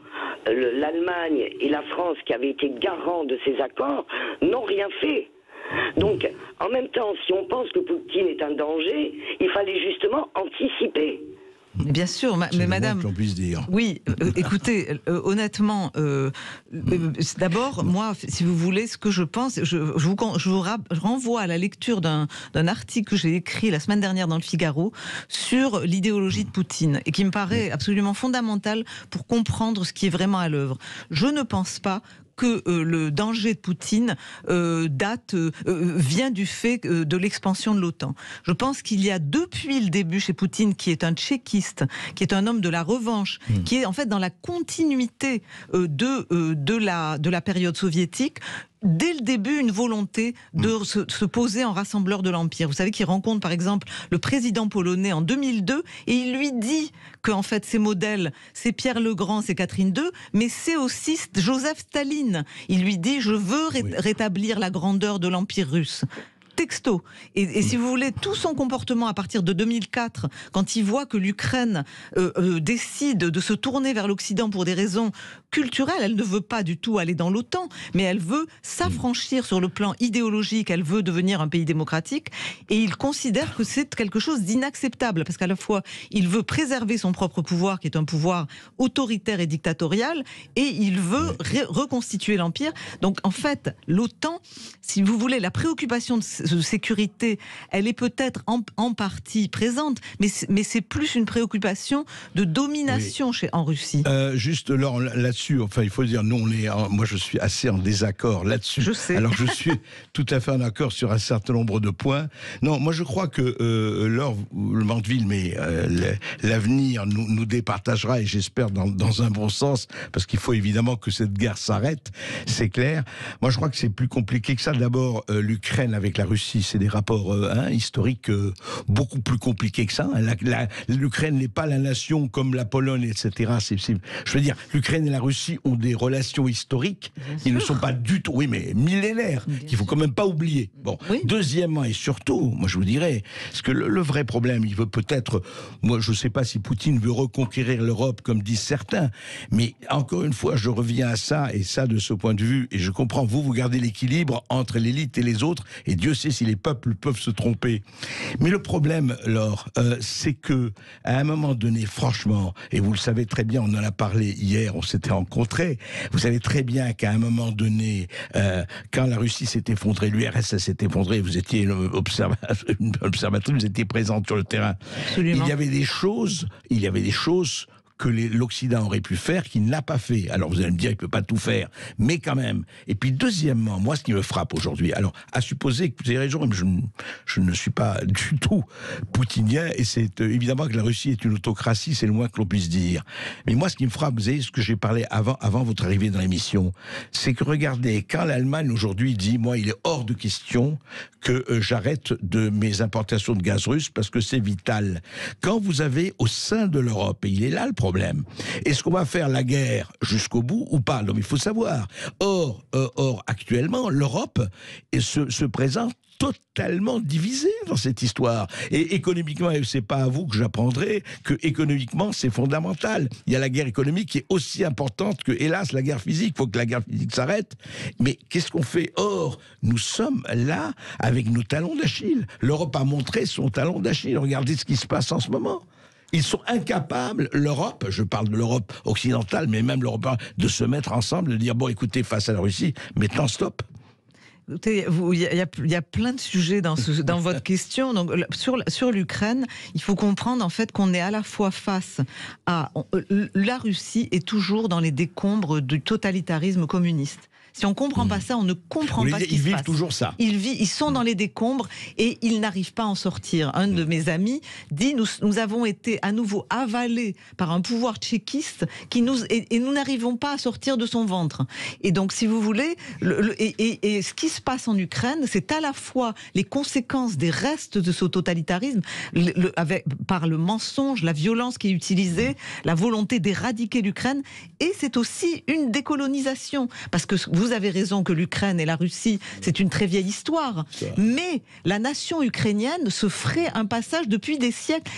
l'Allemagne et la France, qui avaient été garants de ces accords, n'ont rien fait. Donc, en même temps, si on pense que Poutine est un danger, il fallait justement anticiper. Bien sûr, mais madame, qu'on puisse dire. Oui, écoutez, honnêtement, d'abord, moi, si vous voulez, ce que je pense, je vous renvoie à la lecture d'un article que j'ai écrit la semaine dernière dans le Figaro sur l'idéologie de Poutine et qui me paraît absolument fondamental pour comprendre ce qui est vraiment à l'œuvre. Je ne pense pas que le danger de Poutine vient du fait de l'expansion de l'OTAN. Je pense qu'il y a depuis le début chez Poutine, qui est un tchéquiste, qui est un homme de la revanche, qui est en fait dans la continuité de la période soviétique, dès le début, une volonté de se poser en rassembleur de l'Empire. Vous savez qu'il rencontre, par exemple, le président polonais en 2002, et il lui dit qu'en fait, ces modèles, c'est Pierre le Grand, c'est Catherine II, mais c'est aussi Joseph Staline. Il lui dit, je veux rétablir la grandeur de l'Empire russe. Texto. Et si vous voulez, tout son comportement à partir de 2004, quand il voit que l'Ukraine décide de se tourner vers l'Occident pour des raisons culturel. Elle ne veut pas du tout aller dans l'OTAN, mais elle veut s'affranchir sur le plan idéologique. Elle veut devenir un pays démocratique. Et il considère que c'est quelque chose d'inacceptable, parce qu'à la fois, il veut préserver son propre pouvoir, qui est un pouvoir autoritaire et dictatorial, et il veut reconstituer l'Empire. Donc, en fait, l'OTAN, si vous voulez, la préoccupation de sécurité, elle est peut-être en partie présente, mais c'est plus une préoccupation de domination en Russie. Juste là-dessus, enfin, il faut dire, nous, moi, je suis assez en désaccord là-dessus. Je sais. Alors, je suis tout à fait en accord sur un certain nombre de points. Non, moi, je crois que Laure le Mandeville, mais l'avenir nous départagera, et j'espère dans un bon sens, parce qu'il faut évidemment que cette guerre s'arrête, c'est clair. Moi, je crois que c'est plus compliqué que ça. D'abord, l'Ukraine avec la Russie, c'est des rapports historiques beaucoup plus compliqués que ça. L'Ukraine n'est pas la nation comme la Pologne, etc. Je veux dire, l'Ukraine et la Russie ont des relations historiques qui ne sont pas du tout, oui, mais millénaires, qu'il faut quand même pas oublier. Bon. Oui. Deuxièmement, et surtout, moi je vous dirais, parce que le vrai problème, il veut peut-être, moi je ne sais pas si Poutine veut reconquérir l'Europe comme disent certains, mais encore une fois, je reviens à ça, et ça de ce point de vue, et je comprends, vous gardez l'équilibre entre l'élite et les autres, et Dieu sait si les peuples peuvent se tromper. Mais le problème, Laure, c'est que à un moment donné, franchement, et vous le savez très bien, on en a parlé hier, on s'était rencontrés, vous savez très bien qu'à un moment donné, quand la Russie s'est effondrée, l'URSS s'est effondrée, vous étiez une observatrice, vous étiez présente sur le terrain. Absolument. Il y avait des choses que l'Occident aurait pu faire, qu'il n'a pas fait. Alors vous allez me dire, il ne peut pas tout faire, mais quand même. Et puis deuxièmement, moi ce qui me frappe aujourd'hui, alors à supposer que vous avez raison, je ne suis pas du tout poutinien, et c'est évidemment que la Russie est une autocratie, c'est le moins que l'on puisse dire. Mais moi ce qui me frappe, vous savez, ce que j'ai parlé avant votre arrivée dans l'émission, c'est que regardez, quand l'Allemagne aujourd'hui dit, moi il est hors de question que j'arrête de mes importations de gaz russe parce que c'est vital. Quand vous avez au sein de l'Europe, et il est là le problème, est-ce qu'on va faire la guerre jusqu'au bout ou pas? Non, mais il faut savoir. Or actuellement, l'Europe se présente totalement divisée dans cette histoire. Et économiquement, et c'est pas à vous que j'apprendrai que économiquement c'est fondamental. Il y a la guerre économique qui est aussi importante que, hélas, la guerre physique. Il faut que la guerre physique s'arrête. Mais qu'est-ce qu'on fait? Or, nous sommes là avec nos talons d'Achille. L'Europe a montré son talon d'Achille. Regardez ce qui se passe en ce moment. Ils sont incapables, l'Europe, je parle de l'Europe occidentale, mais même l'Europe, de se mettre ensemble, de dire, bon, écoutez, face à la Russie, maintenant, stop. Il y a plein de sujets dans votre question. Donc, sur l'Ukraine, il faut comprendre en fait qu'on est à la fois face à... La Russie est toujours dans les décombres du totalitarisme communiste. Si on ne comprend pas ça, on ne comprend pas ce qui se passe. Ils vivent toujours ça. Ils sont dans les décombres et ils n'arrivent pas à en sortir. Un de mes amis dit, nous avons été à nouveau avalés par un pouvoir tchéquiste et nous n'arrivons pas à sortir de son ventre. Et donc, si vous voulez, et ce qui se passe en Ukraine, c'est à la fois les conséquences des restes de ce totalitarisme, par le mensonge, la violence qui est utilisée, la volonté d'éradiquer l'Ukraine, et c'est aussi une décolonisation. Parce que vous avez raison que l'Ukraine et la Russie, c'est une très vieille histoire. Mais la nation ukrainienne se ferait un passage depuis des siècles.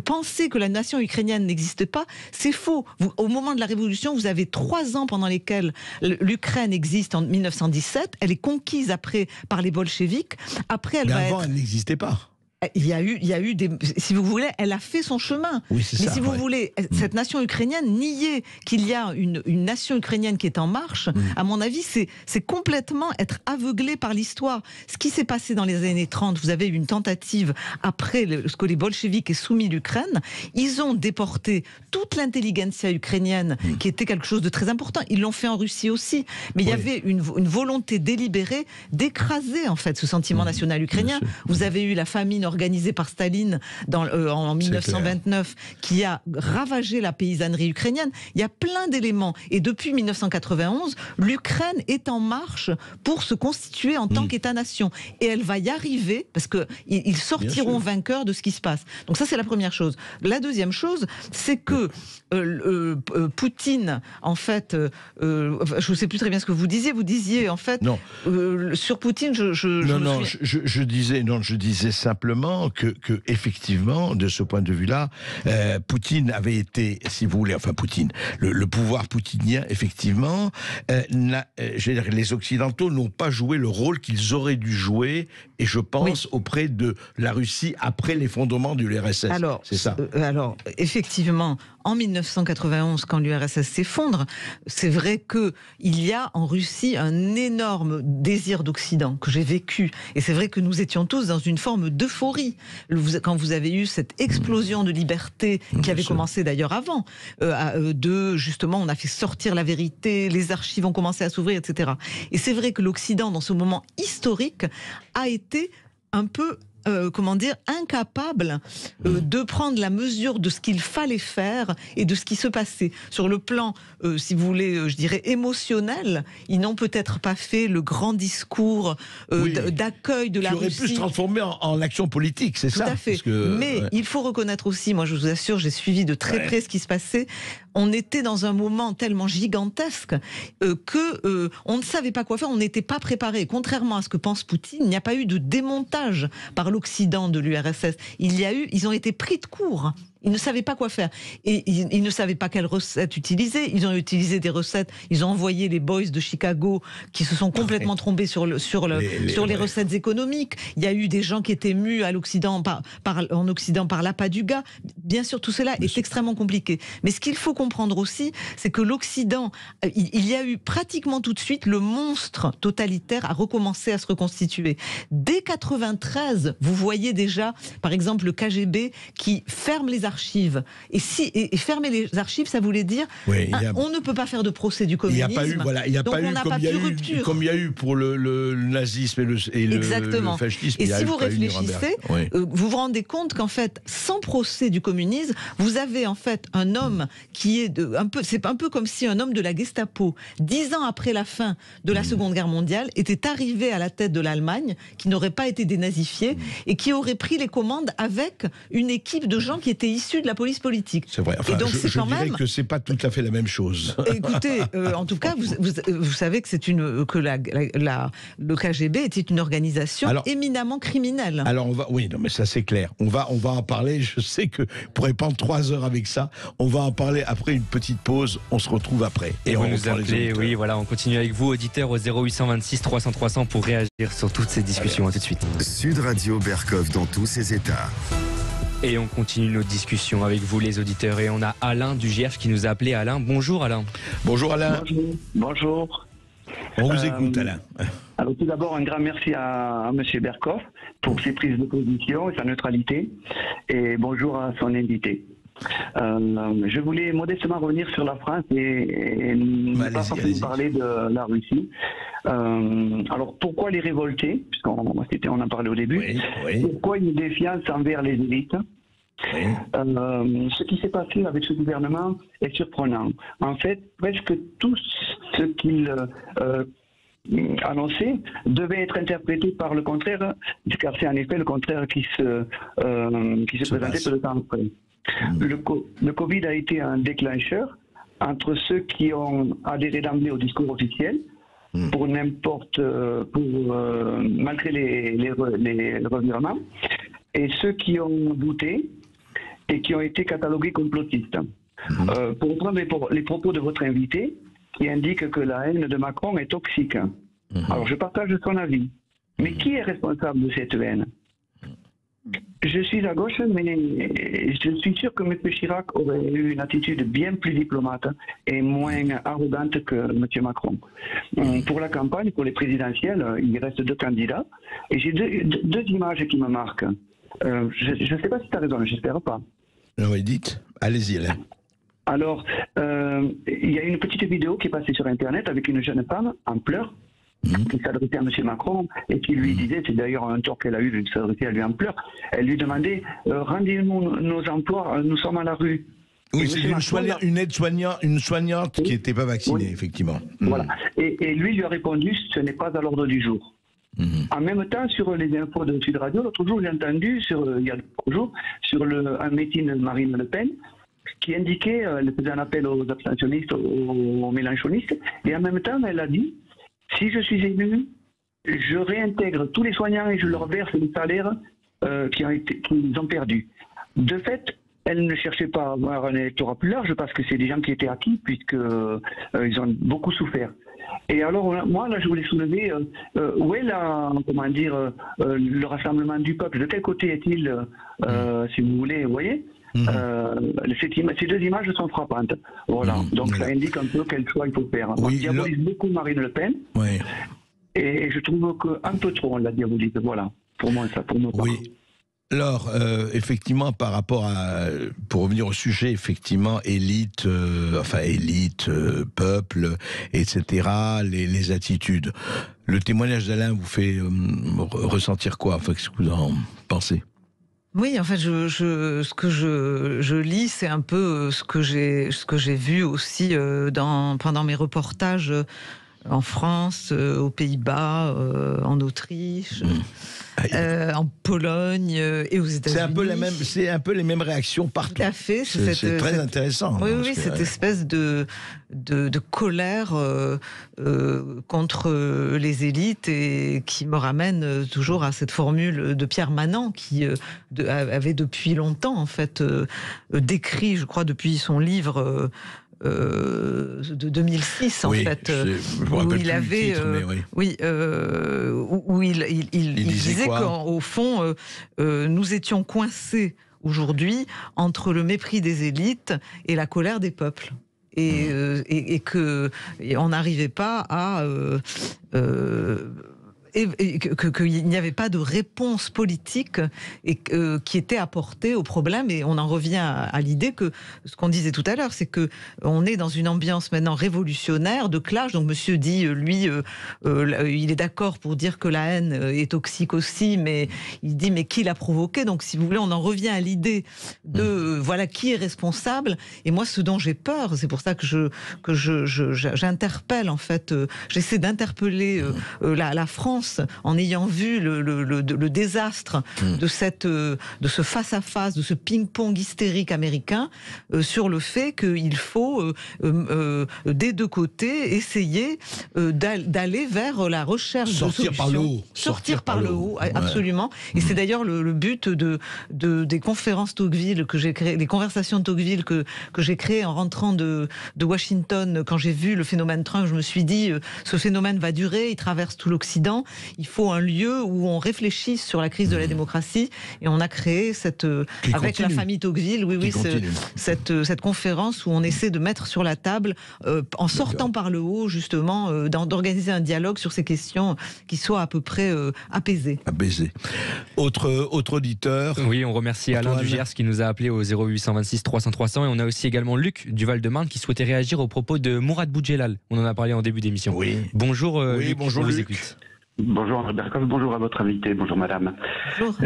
Penser que la nation ukrainienne n'existe pas, c'est faux. Au moment de la Révolution, vous avez 3 ans pendant lesquels l'Ukraine existe en 1917. Elle est conquise après par les bolcheviks. Après, elle elle n'existait pas. Il y a eu des... Si vous voulez, elle a fait son chemin. Oui, mais ça, si vous voulez, cette nation ukrainienne, nier qu'il y a une nation ukrainienne qui est en marche, à mon avis, c'est complètement être aveuglé par l'histoire. Ce qui s'est passé dans les années 30, vous avez eu une tentative, après ce que les bolcheviks aient soumis l'Ukraine, ils ont déporté toute l'intelligentsia ukrainienne, qui était quelque chose de très important. Ils l'ont fait en Russie aussi. Mais il y avait une volonté délibérée d'écraser, en fait, ce sentiment national ukrainien. Vous avez eu la famine organisée par Staline en 1929, qui a ravagé la paysannerie ukrainienne. Il y a plein d'éléments. Et depuis 1991, l'Ukraine est en marche pour se constituer en tant qu'État-nation. Et elle va y arriver, parce qu'ils sortiront vainqueurs de ce qui se passe. Donc ça, c'est la première chose. La deuxième chose, c'est que Poutine, en fait, je ne sais plus très bien ce que vous disiez. Vous disiez, en fait, sur Poutine, je disais simplement simplement que effectivement, de ce point de vue-là, Poutine avait été, si vous voulez, enfin Poutine, le pouvoir poutinien, effectivement, je veux dire, les Occidentaux n'ont pas joué le rôle qu'ils auraient dû jouer, et je pense auprès de la Russie après l'effondrement de l'URSS. Alors, c'est ça. Alors, effectivement, en 1991, quand l'URSS s'effondre, c'est vrai qu'il y a en Russie un énorme désir d'Occident que j'ai vécu. Et c'est vrai que nous étions tous dans une forme d'euphorie. Quand vous avez eu cette explosion de liberté, qui avait commencé d'ailleurs avant, justement, on a fait sortir la vérité, les archives ont commencé à s'ouvrir, etc. Et c'est vrai que l'Occident, dans ce moment historique, a été un peu incapable de prendre la mesure de ce qu'il fallait faire et de ce qui se passait. Sur le plan, si vous voulez, je dirais émotionnel, ils n'ont peut-être pas fait le grand discours d'accueil de la Russie. Qui aurait pu se transformer en action politique, c'est ça. Tout à fait. Mais il faut reconnaître aussi, moi je vous assure, j'ai suivi de très près ce qui se passait. On était dans un moment tellement gigantesque que on ne savait pas quoi faire, on n'était pas préparé. Contrairement à ce que pense Poutine, il n'y a pas eu de démontage par l'Occident de l'URSS. Ils ont été pris de court. Ils ne savaient pas quoi faire. Et ils ne savaient pas quelles recettes utiliser. Ils ont utilisé des recettes. Ils ont envoyé les boys de Chicago qui se sont complètement trompés sur les recettes économiques. Il y a eu des gens qui étaient mus à l'Occident en Occident par l'appât du gars. Bien sûr, tout cela est extrêmement compliqué. Mais ce qu'il faut comprendre aussi, c'est que l'Occident, il y a eu pratiquement tout de suite le monstre totalitaire a recommencé à se reconstituer. Dès 93, vous voyez déjà, par exemple, le KGB qui ferme les archives. Et fermer les archives, ça voulait dire on ne peut pas faire de procès du communisme. Il n'y a pas eu comme il y a eu pour le nazisme et le fascisme. Et si vous réfléchissez, vous vous rendez compte qu'en fait, sans procès du communisme, vous avez en fait un homme qui est c'est un peu comme si un homme de la Gestapo, 10 ans après la fin de la Seconde Guerre mondiale, était arrivé à la tête de l'Allemagne, qui n'aurait pas été dénazifié et qui aurait pris les commandes avec une équipe de gens qui étaient issus de la police politique. C'est vrai. Enfin, et donc je dirais que c'est pas tout à fait la même chose. Écoutez, en tout cas, vous savez que le KGB était une organisation éminemment criminelle. Alors mais ça c'est clair. On va en parler. Je sais que on pourrait prendre 3 heures avec ça. On va en parler après une petite pause. On se retrouve après. Et vous nous appelez. Oui, voilà, on continue avec vous, auditeurs, au 0826 300 300 pour réagir sur toutes ces discussions. À tout de suite. Sud Radio Berkov dans tous ses états. Et on continue nos discussions avec vous, les auditeurs. Et on a Alain du GF qui nous a appelé. Alain, bonjour Alain. Bonjour Alain. Bonjour. On vous écoute Alain. Alors tout d'abord, un grand merci à M. Berkov pour ses prises de position et sa neutralité. Et bonjour à son invité. Je voulais modestement revenir sur la France et ne pas forcément parler de la Russie. Alors pourquoi les révoltés, puisqu'on en parlait au début, pourquoi une défiance envers les élites? Ce qui s'est passé avec ce gouvernement est surprenant. En fait, presque tout ce qu'il annonçait devait être interprété par le contraire, car c'est en effet le contraire qui se présentait peu de temps après. Le Covid a été un déclencheur entre ceux qui ont adhéré d'emblée au discours officiel malgré les revirements, et ceux qui ont douté et qui ont été catalogués complotistes. Pour reprendre les propos de votre invité, qui indique que la haine de Macron est toxique. Alors je partage son avis. Mais qui est responsable de cette haine? Je suis à gauche, mais je suis sûr que M. Chirac aurait eu une attitude bien plus diplomate et moins arrogante que M. Macron. Pour la campagne, pour les présidentielles, il reste 2 candidats. Et j'ai deux images qui me marquent. Je ne sais pas si tu as raison, j'espère pas. Oui, dites. Allez-y, Alain. Alors, il y a une petite vidéo qui est passée sur Internet avec une jeune femme en pleurs, qui s'adressait à M. Macron et qui lui disait, c'est d'ailleurs un tort qu'elle a eu de s'adresser à lui en pleurs, elle lui demandait rendez-nous nos emplois, nous sommes à la rue. Oui, c'est une soignante qui n'était pas vaccinée, effectivement. Voilà. Et lui a répondu, ce n'est pas à l'ordre du jour. En même temps, sur les infos de Sud Radio, l'autre jour, j'ai entendu, il y a 3 jours, sur un meeting de Marine Le Pen, qui indiquait, elle faisait un appel aux abstentionnistes, aux mélenchonistes, et en même temps, elle a dit, si je suis élu, je réintègre tous les soignants et je leur verse des salaires qui ont perdu. De fait, elle ne cherchait pas à avoir un électorat plus large parce que c'est des gens qui étaient acquis puisque ils ont beaucoup souffert. Et alors, moi, là, je voulais soulever où est le rassemblement du peuple. De quel côté est-il, si vous voulez, vous voyez ces deux images sont frappantes. Voilà. Donc, ça indique un peu quel choix il faut faire. On diabolise beaucoup Marine Le Pen. Oui. Et je trouve qu'un peu trop, on la diabolise. Voilà. Pour moi, ça, pour moi. Oui. Alors, effectivement, par rapport à, pour revenir au sujet, effectivement, élite, peuple, etc., les attitudes. Le témoignage d'Alain vous fait ressentir quoi? Enfin, qu'est-ce que vous en pensez? Oui, en fait, ce que je lis, c'est un peu ce que j'ai vu aussi pendant mes reportages en France, aux Pays-Bas, en Autriche. En Pologne et aux États-Unis. C'est un peu les mêmes réactions partout. Tout à fait. C'est très intéressant. Oui, cette espèce de colère contre les élites et qui me ramène toujours à cette formule de Pierre Manant qui avait depuis longtemps en fait décrit, je crois depuis son livre de 2006 en fait, où il avait, où il disait qu'au fond nous étions coincés aujourd'hui entre le mépris des élites et la colère des peuples. Et qu'on n'arrivait pas à qu'il n'y avait pas de réponse politique qui était apportée au problème. Et on en revient à l'idée que ce qu'on disait tout à l'heure, c'est que on est dans une ambiance maintenant révolutionnaire de clash. Donc monsieur dit, lui, il est d'accord pour dire que la haine est toxique aussi, mais il dit mais qui l'a provoqué? Donc si vous voulez, on en revient à l'idée de voilà qui est responsable. Et moi, ce dont j'ai peur, c'est pour ça que j'interpelle en fait, j'essaie d'interpeller la France en ayant vu le désastre de ce face-à-face, de ce ping-pong hystérique américain sur le fait qu'il faut des deux côtés essayer d'aller vers la recherche de solutions. Sortir par le haut, absolument. Et c'est d'ailleurs le but des conférences Tocqueville que j'ai créées, des conversations de Tocqueville que j'ai créées en rentrant de Washington. Quand j'ai vu le phénomène Trump, je me suis dit ce phénomène va durer, il traverse tout l'Occident. Il faut un lieu où on réfléchisse sur la crise de la démocratie, et on a créé avec la famille Tocqueville, cette conférence où on essaie de mettre sur la table, en sortant par le haut justement, d'organiser un dialogue sur ces questions qui soit à peu près apaisé. Autre auditeur. Oui, on remercie Alain Dugers qui nous a appelé au 0826 300 300, et on a aussi également Luc du Val-de-Marne qui souhaitait réagir aux propos de Mourad Boudjelal. On en a parlé en début d'émission. Oui. Bonjour Luc, bonjour on vous Luc. écoute. Bonjour André Berkoff, bonjour à votre invité, bonjour madame. Bonjour.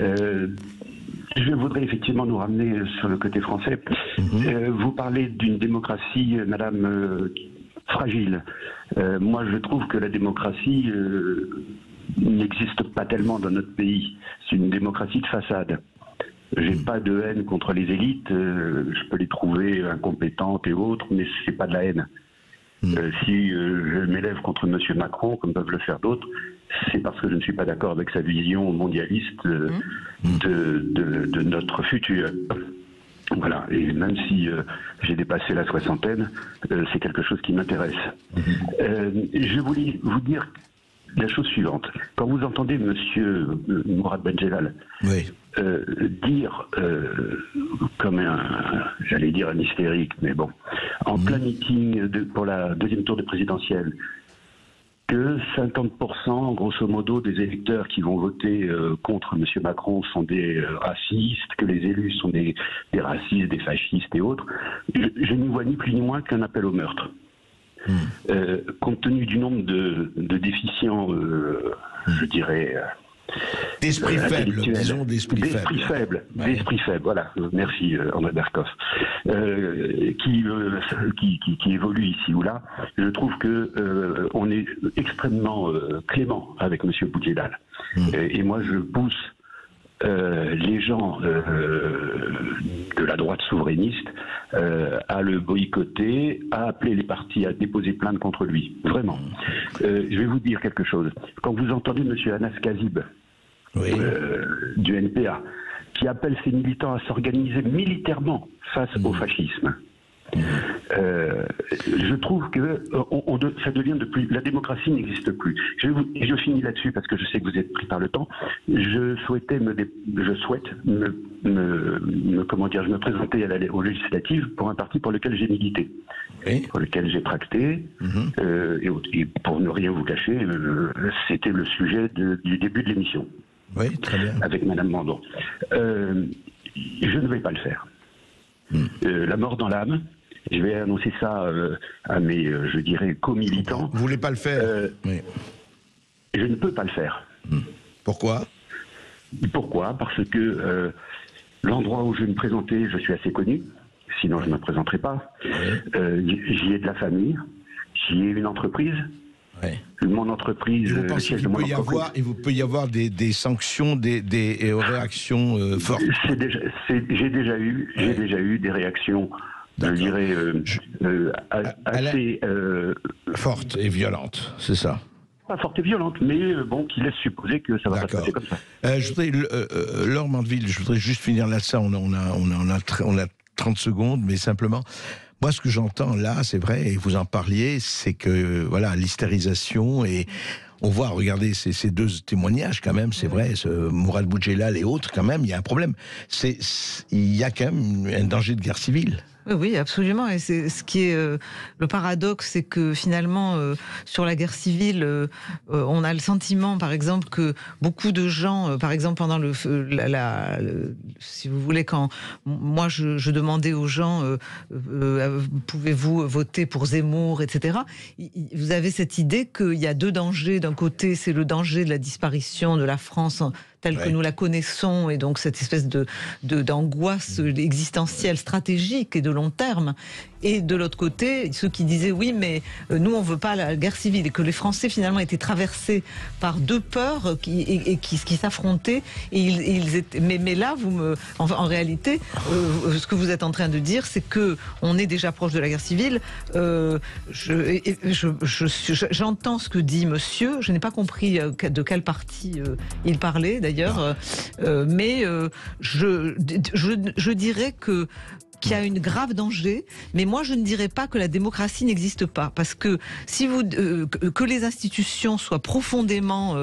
Je voudrais effectivement nous ramener sur le côté français. Vous parlez d'une démocratie, madame, fragile. Moi je trouve que la démocratie n'existe pas tellement dans notre pays. C'est une démocratie de façade. J'ai pas de haine contre les élites, je peux les trouver incompétentes et autres, mais c'est pas de la haine. Si je m'élève contre M. Macron, comme peuvent le faire d'autres, c'est parce que je ne suis pas d'accord avec sa vision mondialiste de notre futur. Voilà, et même si j'ai dépassé la soixantaine, c'est quelque chose qui m'intéresse. Je voulais vous dire la chose suivante. Quand vous entendez M. Mourad Boudjelal dire, comme j'allais dire un hystérique, mais bon, en plein meeting pour la deuxième tour de présidentielle, que 50%, grosso modo, des électeurs qui vont voter contre M. Macron sont des racistes, que les élus sont des racistes, des fascistes et autres, je n'y vois ni plus ni moins qu'un appel au meurtre. Compte tenu du nombre de déficients, je dirais... d'esprit faible, disons d'esprit faible. D'esprit faible, voilà. Merci André Berkoff. Qui évolue ici ou là. Je trouve que on est extrêmement clément avec M. Boudjelal. Et moi, je pousse les gens de la droite souverainiste à le boycotter, à appeler les partis à déposer plainte contre lui. Vraiment. Je vais vous dire quelque chose. Quand vous entendez M. Anas Kazib du NPA, qui appelle ses militants à s'organiser militairement face au fascisme. Je trouve que ça devient la démocratie n'existe plus. Je finis là-dessus parce que je sais que vous êtes pris par le temps. Je souhaite me présenter aux législatives pour un parti pour lequel j'ai milité, pour lequel j'ai tracté, et pour ne rien vous cacher, c'était le sujet du début de l'émission. Oui, très bien. Avec Madame Mandon. Je ne vais pas le faire. La mort dans l'âme. Je vais annoncer ça à mes, je dirais, co-militants. Vous voulez pas le faire? Oui. Je ne peux pas le faire. Pourquoi? Pourquoi? Parce que l'endroit où je vais me présenter, je suis assez connu. Sinon, je ne me présenterai pas. J'y ai de la famille. J'y ai une entreprise. Mon entreprise. Vous pensez qu'il peut y avoir des sanctions, des réactions fortes? J'ai déjà eu des réactions. Je dirais assez forte et violente, c'est ça? Pas forte et violente, mais bon, qui laisse supposer que ça va pas se passer comme ça. Laure Mandeville, je voudrais juste finir là-dessus. On a 30 secondes, mais simplement, moi, ce que j'entends là, c'est vrai, et vous en parliez, c'est que voilà, l'hystérisation et on voit, regardez ces deux témoignages quand même, c'est vrai, Mourad Boudjelal et autres, quand même, il y a un problème. Il y a quand même un danger de guerre civile. Oui, absolument. Et c'est ce qui est le paradoxe, c'est que finalement, sur la guerre civile, on a le sentiment, par exemple, que beaucoup de gens, par exemple, pendant si vous voulez, quand moi je demandais aux gens, pouvez-vous voter pour Zemmour, etc. Vous avez cette idée qu'il y a deux dangers. D'un côté, c'est le danger de la disparition de la France telle que nous la connaissons, et donc cette espèce d'angoisse existentielle, stratégique et de long terme. Et de l'autre côté, ceux qui disaient oui, mais nous on veut pas la guerre civile, et que les Français finalement étaient traversés par deux peurs qui s'affrontaient. Mais là, en réalité, ce que vous êtes en train de dire, c'est que on est déjà proche de la guerre civile. J'entends ce que dit Monsieur. Je n'ai pas compris de quel parti il parlait d'ailleurs, mais je dirais qu'il y a une grave danger, mais moi je ne dirais pas que la démocratie n'existe pas, parce que si que les institutions soient profondément,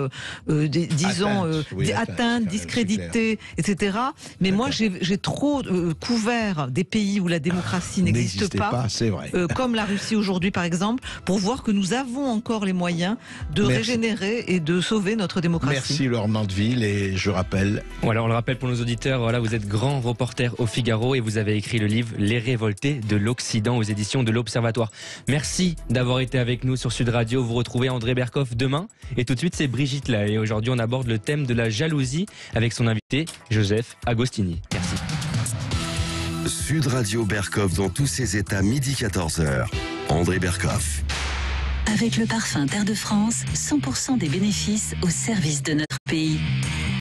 atteintes, discréditées, etc. Mais moi j'ai trop couvert des pays où la démocratie n'existe pas, c'est vrai. Comme la Russie aujourd'hui par exemple, pour voir que nous avons encore les moyens de régénérer et de sauver notre démocratie. Merci Laure Mandeville, et je rappelle. Voilà, on le rappelle pour nos auditeurs. Voilà, vous êtes grand reporter au Figaro et vous avez écrit le livre Les Révoltés de l'Occident aux éditions de l'Observatoire. Merci d'avoir été avec nous sur Sud Radio. Vous retrouvez André Berkoff demain, et tout de suite c'est Brigitte là, et aujourd'hui on aborde le thème de la jalousie avec son invité Joseph Agostini. Merci. Sud Radio Berkoff dans tous ses états, midi 14h. André Berkoff. Avec le parfum Terre de France, 100% des bénéfices au service de notre pays.